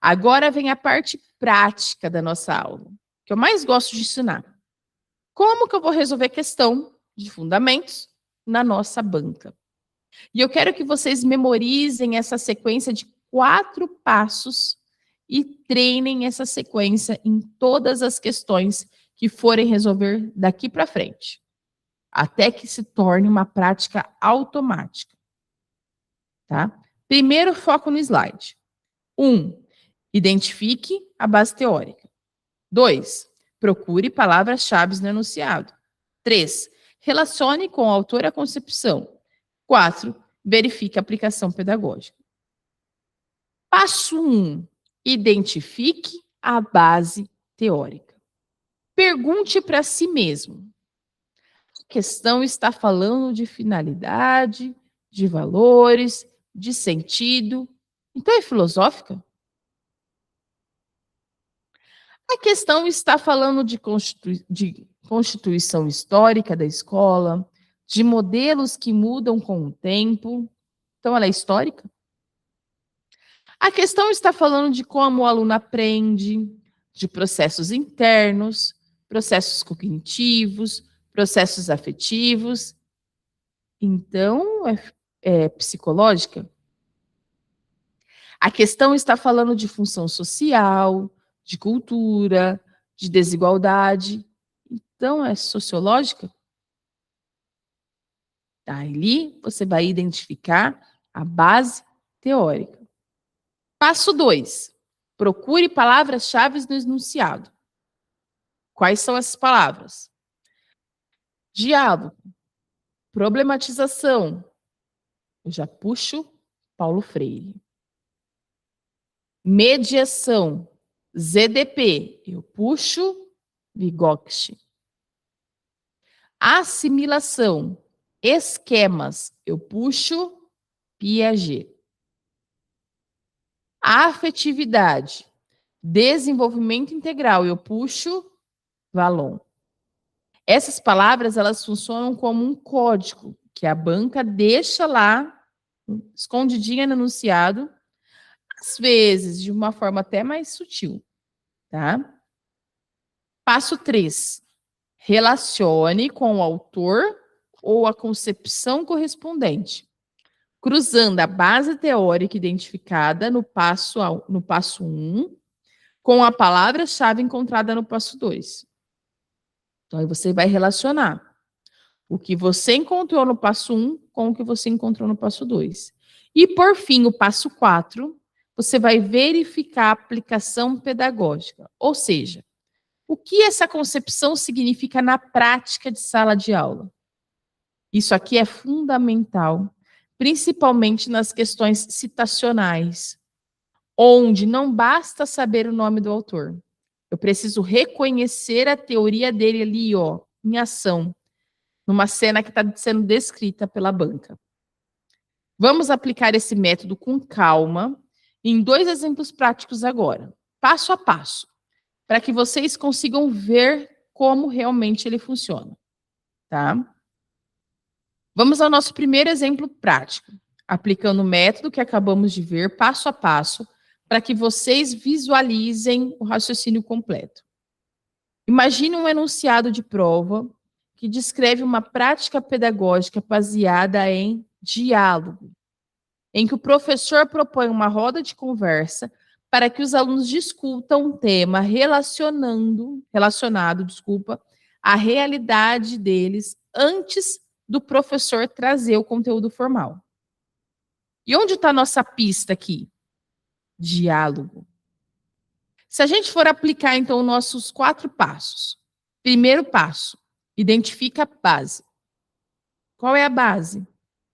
Agora vem a parte prática da nossa aula, que eu mais gosto de ensinar. Como que eu vou resolver questão de fundamentos na nossa banca? E eu quero que vocês memorizem essa sequência de 4 passos e treinem essa sequência em todas as questões que forem resolver daqui para frente, até que se torne uma prática automática. Tá? Primeiro, foco no slide. 1. Identifique a base teórica. 2. Procure palavras-chave no enunciado. 3. Relacione com o autor a concepção. 4. Verifique a aplicação pedagógica. Passo 1. Identifique a base teórica. Pergunte para si mesmo. A questão está falando de finalidade, de valores, de sentido. Então é filosófica? A questão está falando de constituição histórica da escola, de modelos que mudam com o tempo. Então ela é histórica? A questão está falando de como o aluno aprende, de processos internos, processos cognitivos, processos afetivos. Então, é psicológica? A questão está falando de função social, de cultura, de desigualdade. Então, é sociológica? Ali você vai identificar a base teórica. Passo 2. Procure palavras-chave no enunciado. Quais são essas palavras? Diálogo, problematização. Eu já puxo Paulo Freire. Mediação, ZDP. Eu puxo Vygotsky. Assimilação, esquemas. Eu puxo Piaget. Afetividade, desenvolvimento integral. Eu puxo Vallon. Essas palavras, elas funcionam como um código que a banca deixa lá, escondidinha no enunciado, às vezes de uma forma até mais sutil, tá? Passo 3. Relacione com o autor ou a concepção correspondente, cruzando a base teórica identificada no passo 1 com a palavra-chave encontrada no passo 2. Então, aí você vai relacionar o que você encontrou no passo 1 com o que você encontrou no passo 2. E, por fim, o passo 4, você vai verificar a aplicação pedagógica. Ou seja, o que essa concepção significa na prática de sala de aula. Isso aqui é fundamental, principalmente nas questões citacionais, onde não basta saber o nome do autor. Eu preciso reconhecer a teoria dele ali, ó, em ação, numa cena que está sendo descrita pela banca. Vamos aplicar esse método com calma em 2 exemplos práticos agora, passo a passo, para que vocês consigam ver como realmente ele funciona, tá? Vamos ao nosso primeiro exemplo prático, aplicando o método que acabamos de ver passo a passo, para que vocês visualizem o raciocínio completo. Imagine um enunciado de prova que descreve uma prática pedagógica baseada em diálogo, em que o professor propõe uma roda de conversa para que os alunos discutam um tema relacionado, à realidade deles antes do professor trazer o conteúdo formal. E onde está a nossa pista aqui? Diálogo. Se a gente for aplicar, então, nossos 4 passos. Primeiro passo, identifica a base. Qual é a base?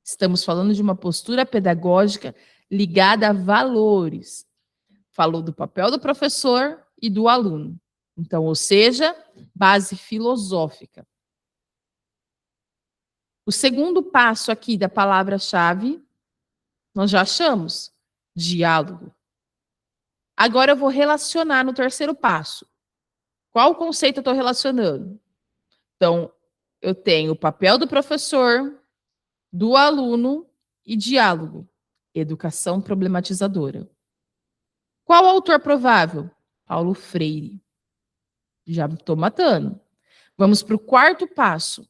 Estamos falando de uma postura pedagógica ligada a valores. Falou do papel do professor e do aluno. Então, ou seja, base filosófica. O segundo passo aqui da palavra-chave, nós já achamos, diálogo. Agora eu vou relacionar no terceiro passo. Qual conceito eu estou relacionando? Então, eu tenho o papel do professor, do aluno e diálogo. Educação problematizadora. Qual autor provável? Paulo Freire. Já estou matando. Vamos para o quarto passo.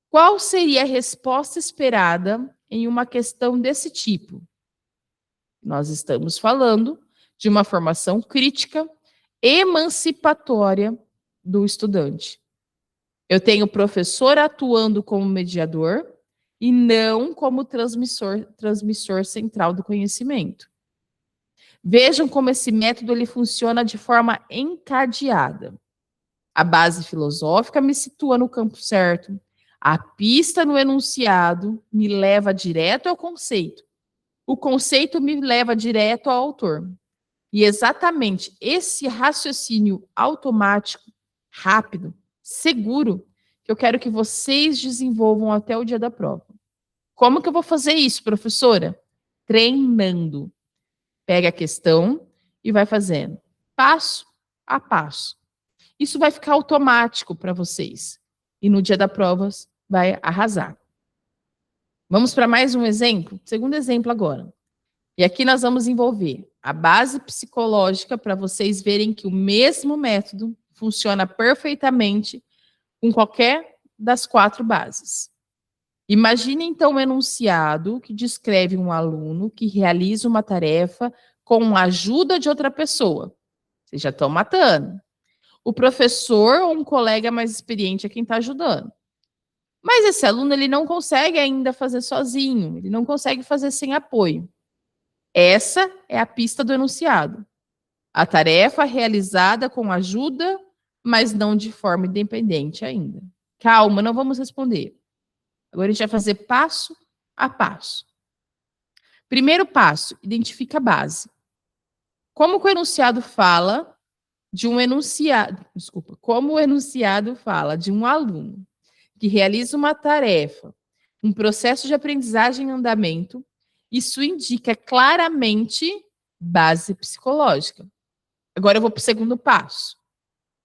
Qual seria a resposta esperada em uma questão desse tipo? Nós estamos falando de uma formação crítica, emancipatória do estudante. Eu tenho o professor atuando como mediador e não como transmissor central do conhecimento. Vejam como esse método ele funciona de forma encadeada. A base filosófica me situa no campo certo, a pista no enunciado me leva direto ao conceito, o conceito me leva direto ao autor. E exatamente esse raciocínio automático, rápido, seguro, que eu quero que vocês desenvolvam até o dia da prova. Como que eu vou fazer isso, professora? Treinando. Pega a questão e vai fazendo, passo a passo. Isso vai ficar automático para vocês. E no dia da prova vai arrasar. Vamos para mais um exemplo? Segundo exemplo agora. E aqui nós vamos envolver a base psicológica para vocês verem que o mesmo método funciona perfeitamente com qualquer das 4 bases. Imagine, então, um enunciado que descreve um aluno que realiza uma tarefa com a ajuda de outra pessoa. Vocês já estão matando. O professor ou um colega mais experiente é quem está ajudando. Mas esse aluno ele não consegue ainda fazer sozinho, ele não consegue fazer sem apoio. Essa é a pista do enunciado. A tarefa realizada com ajuda, mas não de forma independente ainda. Calma, não vamos responder. Agora a gente vai fazer passo a passo. Primeiro passo, identifica a base. Como o enunciado fala de um enunciado, como o enunciado fala de um aluno que realiza uma tarefa, um processo de aprendizagem em andamento, isso indica claramente base psicológica. Agora eu vou para o segundo passo.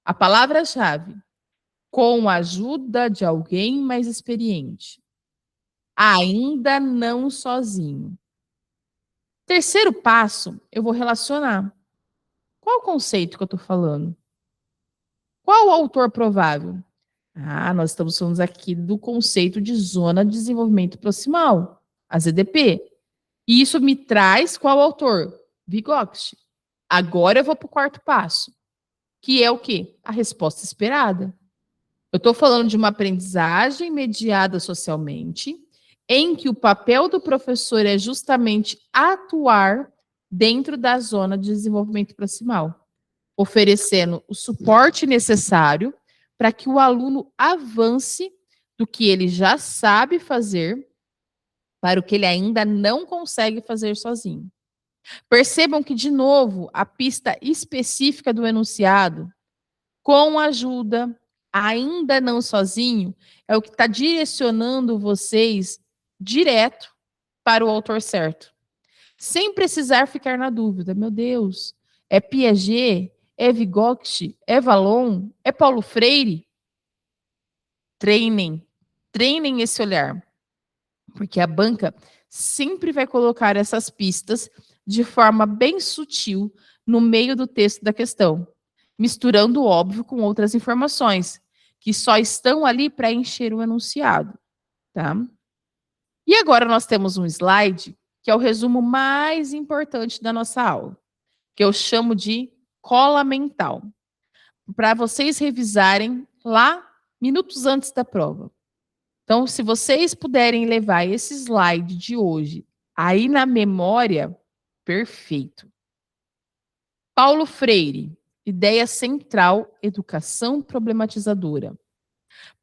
A palavra-chave, com a ajuda de alguém mais experiente. Ainda não sozinho. Terceiro passo, eu vou relacionar. Qual o conceito que eu estou falando? Qual o autor provável? Nós estamos falando aqui do conceito de Zona de Desenvolvimento Proximal, a ZDP. E isso me traz qual autor? Vygotsky. Agora eu vou para o quarto passo, que é o quê? A resposta esperada. Eu estou falando de uma aprendizagem mediada socialmente, em que o papel do professor é justamente atuar dentro da zona de desenvolvimento proximal, oferecendo o suporte necessário para que o aluno avance do que ele já sabe fazer para o que ele ainda não consegue fazer sozinho. Percebam que, de novo, a pista específica do enunciado, com ajuda, ainda não sozinho, é o que está direcionando vocês direto para o autor certo, sem precisar ficar na dúvida. Meu Deus, é Piaget? É Vygotsky? É Vallon? É Paulo Freire? Treinem, treinem esse olhar, porque a banca sempre vai colocar essas pistas de forma bem sutil no meio do texto da questão, misturando o óbvio com outras informações, que só estão ali para encher o enunciado, tá? E agora nós temos um slide que é o resumo mais importante da nossa aula, que eu chamo de cola mental, para vocês revisarem lá minutos antes da prova. Então, se vocês puderem levar esse slide de hoje aí na memória, perfeito. Paulo Freire, ideia central, educação problematizadora.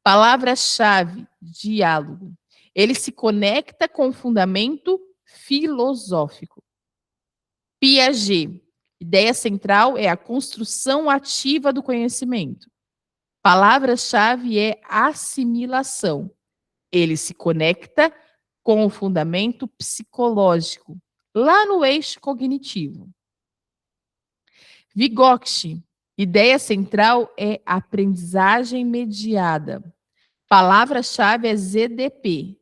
Palavra-chave, diálogo. Ele se conecta com o fundamento filosófico. Piaget, ideia central é a construção ativa do conhecimento. Palavra-chave é assimilação. Ele se conecta com o fundamento psicológico, lá no eixo cognitivo. Vygotsky, ideia central é aprendizagem mediada. Palavra-chave é ZDP.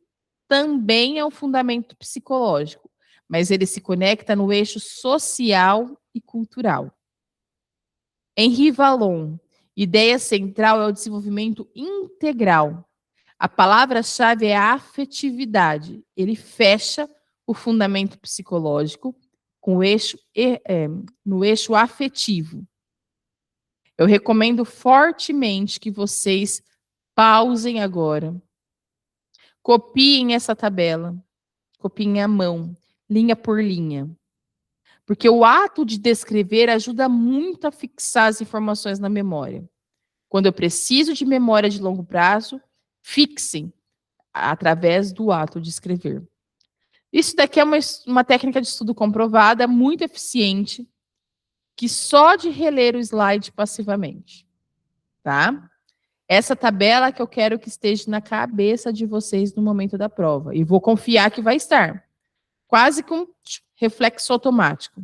Também é um fundamento psicológico, mas ele se conecta no eixo social e cultural. Henri Vallon, ideia central é o desenvolvimento integral. A palavra-chave é a afetividade. Ele fecha o fundamento psicológico com o eixo, no eixo afetivo. Eu recomendo fortemente que vocês pausem agora. Copiem essa tabela. Copiem à mão, linha por linha. Porque o ato de descrever ajuda muito a fixar as informações na memória. Quando eu preciso de memória de longo prazo, fixem através do ato de escrever. Isso daqui é uma técnica de estudo comprovada, muito eficiente, que só de reler o slide passivamente, tá? Essa tabela que eu quero que esteja na cabeça de vocês no momento da prova. E vou confiar que vai estar. Quase com reflexo automático.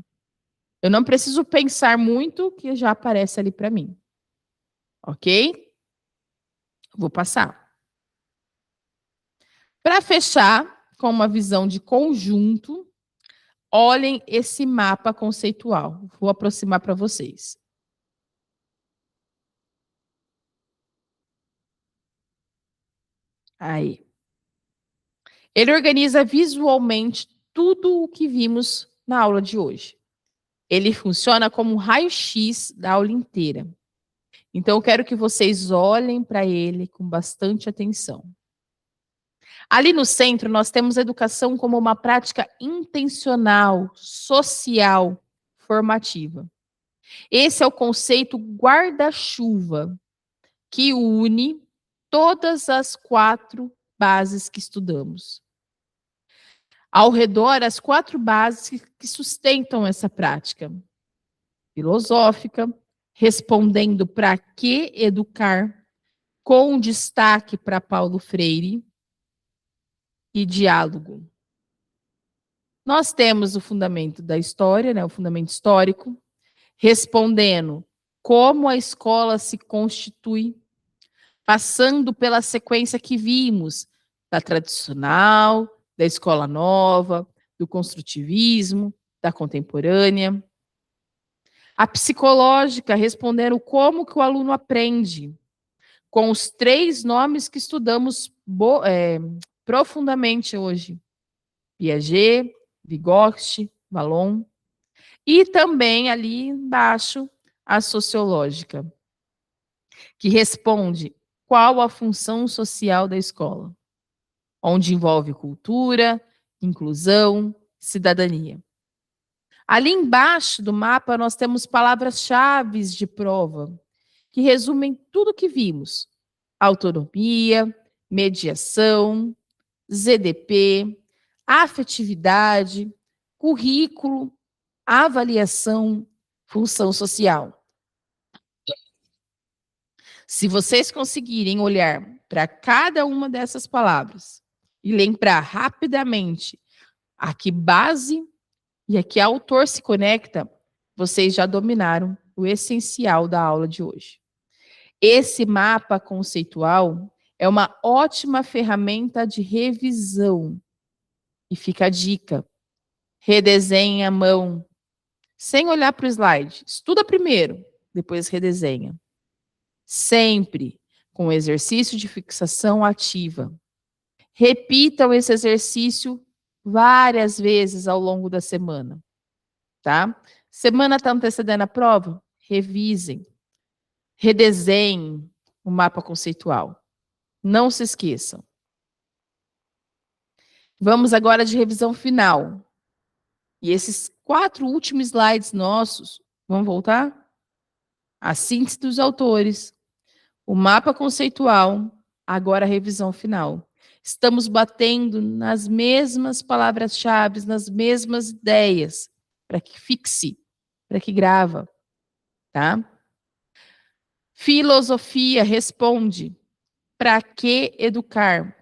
Eu não preciso pensar muito, que já aparece ali para mim. Ok? Vou passar. Para fechar, com uma visão de conjunto, olhem esse mapa conceitual. Vou aproximar para vocês. Aí. Ele organiza visualmente tudo o que vimos na aula de hoje. Ele funciona como um raio-x da aula inteira. Então, eu quero que vocês olhem para ele com bastante atenção. Ali no centro, nós temos a educação como uma prática intencional, social, formativa. Esse é o conceito guarda-chuva, que une todas as 4 bases que estudamos. Ao redor, as 4 bases que sustentam essa prática. Filosófica, respondendo para que educar, com destaque para Paulo Freire, e diálogo. Nós temos o fundamento da história, né, o fundamento histórico, respondendo como a escola se constitui, passando pela sequência que vimos, da tradicional, da escola nova, do construtivismo, da contemporânea. A psicológica, respondendo como que o aluno aprende, com os 3 nomes que estudamos profundamente hoje. Piaget, Vygotsky, Vallon. E também ali embaixo, a sociológica, que responde qual a função social da escola, onde envolve cultura, inclusão, cidadania. Ali embaixo do mapa, nós temos palavras-chave de prova, que resumem tudo o que vimos. Autonomia, mediação, ZDP, afetividade, currículo, avaliação, função social. Se vocês conseguirem olhar para cada uma dessas palavras e lembrar rapidamente Aqui base e aqui autor se conecta, vocês já dominaram o essencial da aula de hoje. Esse mapa conceitual é uma ótima ferramenta de revisão. E fica a dica: redesenhe à mão, sem olhar para o slide. Estuda primeiro, depois redesenha. Sempre com exercício de fixação ativa. Repitam esse exercício várias vezes ao longo da semana, tá? Semana está antecedendo a prova? Revisem. Redesenhem o mapa conceitual. Não se esqueçam. Vamos agora de revisão final. E esses 4 últimos slides nossos, vamos voltar? A síntese dos autores, o mapa conceitual, agora a revisão final. Estamos batendo nas mesmas palavras-chave, nas mesmas ideias, para que fixe, para que grava, tá? Filosofia responde: para que educar?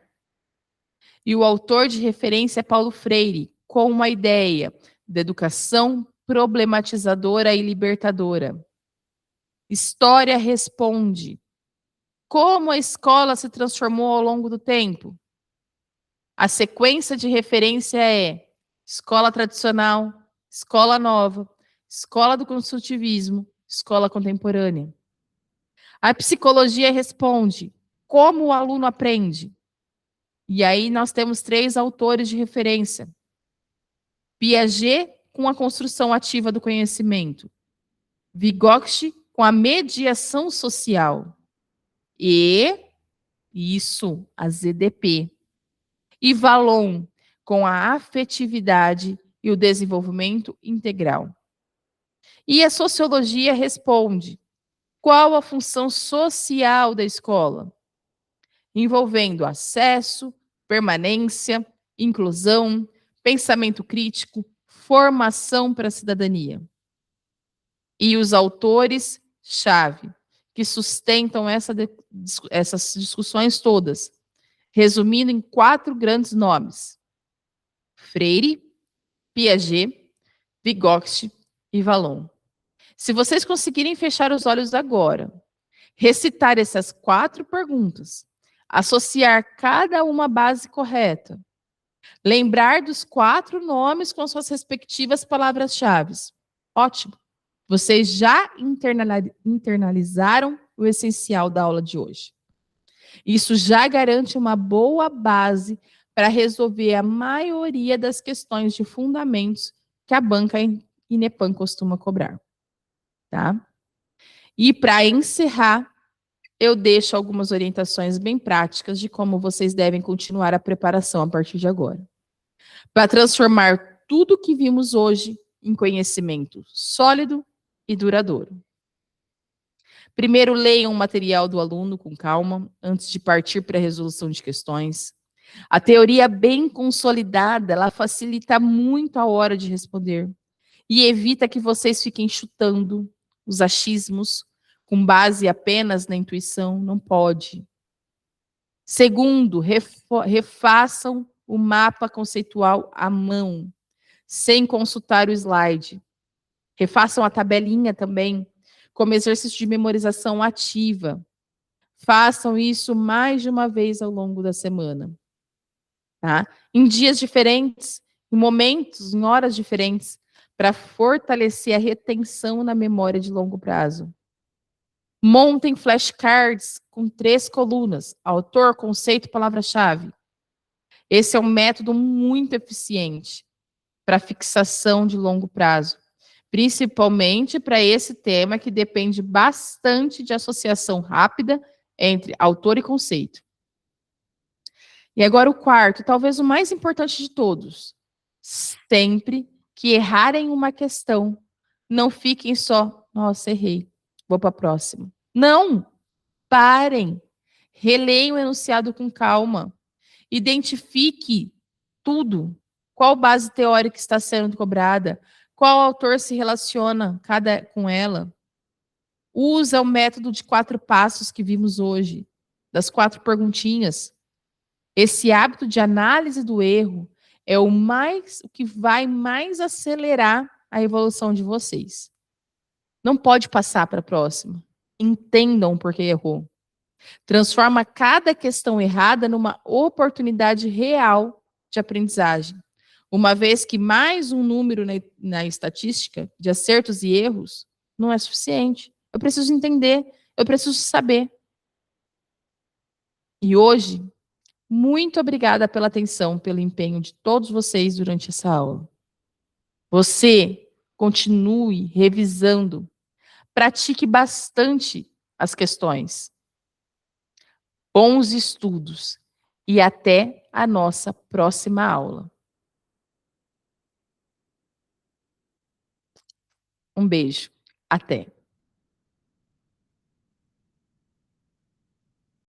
E o autor de referência é Paulo Freire, com uma ideia de educação problematizadora e libertadora. História responde: como a escola se transformou ao longo do tempo? A sequência de referência é escola tradicional, escola nova, escola do construtivismo, escola contemporânea. A psicologia responde: como o aluno aprende? E aí nós temos 3 autores de referência. Piaget, com a construção ativa do conhecimento. Vygotsky, com a mediação social. E, isso, a ZDP. E Vallon, com a afetividade e o desenvolvimento integral. E a sociologia responde: qual a função social da escola? Envolvendo acesso, permanência, inclusão, pensamento crítico, formação para a cidadania. E os autores-chave, que sustentam essas discussões todas, resumindo em 4 grandes nomes: Freire, Piaget, Vygotsky e Vallon. Se vocês conseguirem fechar os olhos agora, recitar essas 4 perguntas, associar cada uma base correta, lembrar dos 4 nomes com suas respectivas palavras-chave. Ótimo. Vocês já internalizaram o essencial da aula de hoje. Isso já garante uma boa base para resolver a maioria das questões de fundamentos que a banca Inepam costuma cobrar. Tá? E para encerrar, eu deixo algumas orientações bem práticas de como vocês devem continuar a preparação a partir de agora. Para transformar tudo o que vimos hoje em conhecimento sólido e duradouro. Primeiro, leiam o material do aluno com calma, antes de partir para a resolução de questões. A teoria bem consolidada, ela facilita muito a hora de responder e evita que vocês fiquem chutando os achismos com base apenas na intuição. Não pode. Segundo, refaçam o mapa conceitual à mão, sem consultar o slide. Refaçam a tabelinha também, como exercício de memorização ativa. Façam isso mais de uma vez ao longo da semana. Tá? Em dias diferentes, em momentos, em horas diferentes, para fortalecer a retenção na memória de longo prazo. Montem flashcards com 3 colunas: autor, conceito, palavra-chave. Esse é um método muito eficiente para fixação de longo prazo, principalmente para esse tema que depende bastante de associação rápida entre autor e conceito. E agora o quarto, talvez o mais importante de todos. Sempre que errarem uma questão, não fiquem só: nossa, errei, vou para a próxima. Não! Parem. Releiam o enunciado com calma. Identifique tudo. Qual base teórica está sendo cobrada? Qual autor se relaciona com ela? Usa o método de 4 passos que vimos hoje, das 4 perguntinhas. Esse hábito de análise do erro É o que vai mais acelerar a evolução de vocês. Não pode passar para a próxima. Entendam por que errou. Transforma cada questão errada numa oportunidade real de aprendizagem. Uma vez que mais um número na estatística de acertos e erros não é suficiente. Eu preciso entender, eu preciso saber. E hoje, muito obrigada pela atenção, pelo empenho de todos vocês durante essa aula. Você continue revisando, pratique bastante as questões. Bons estudos e até a nossa próxima aula. Um beijo. Até.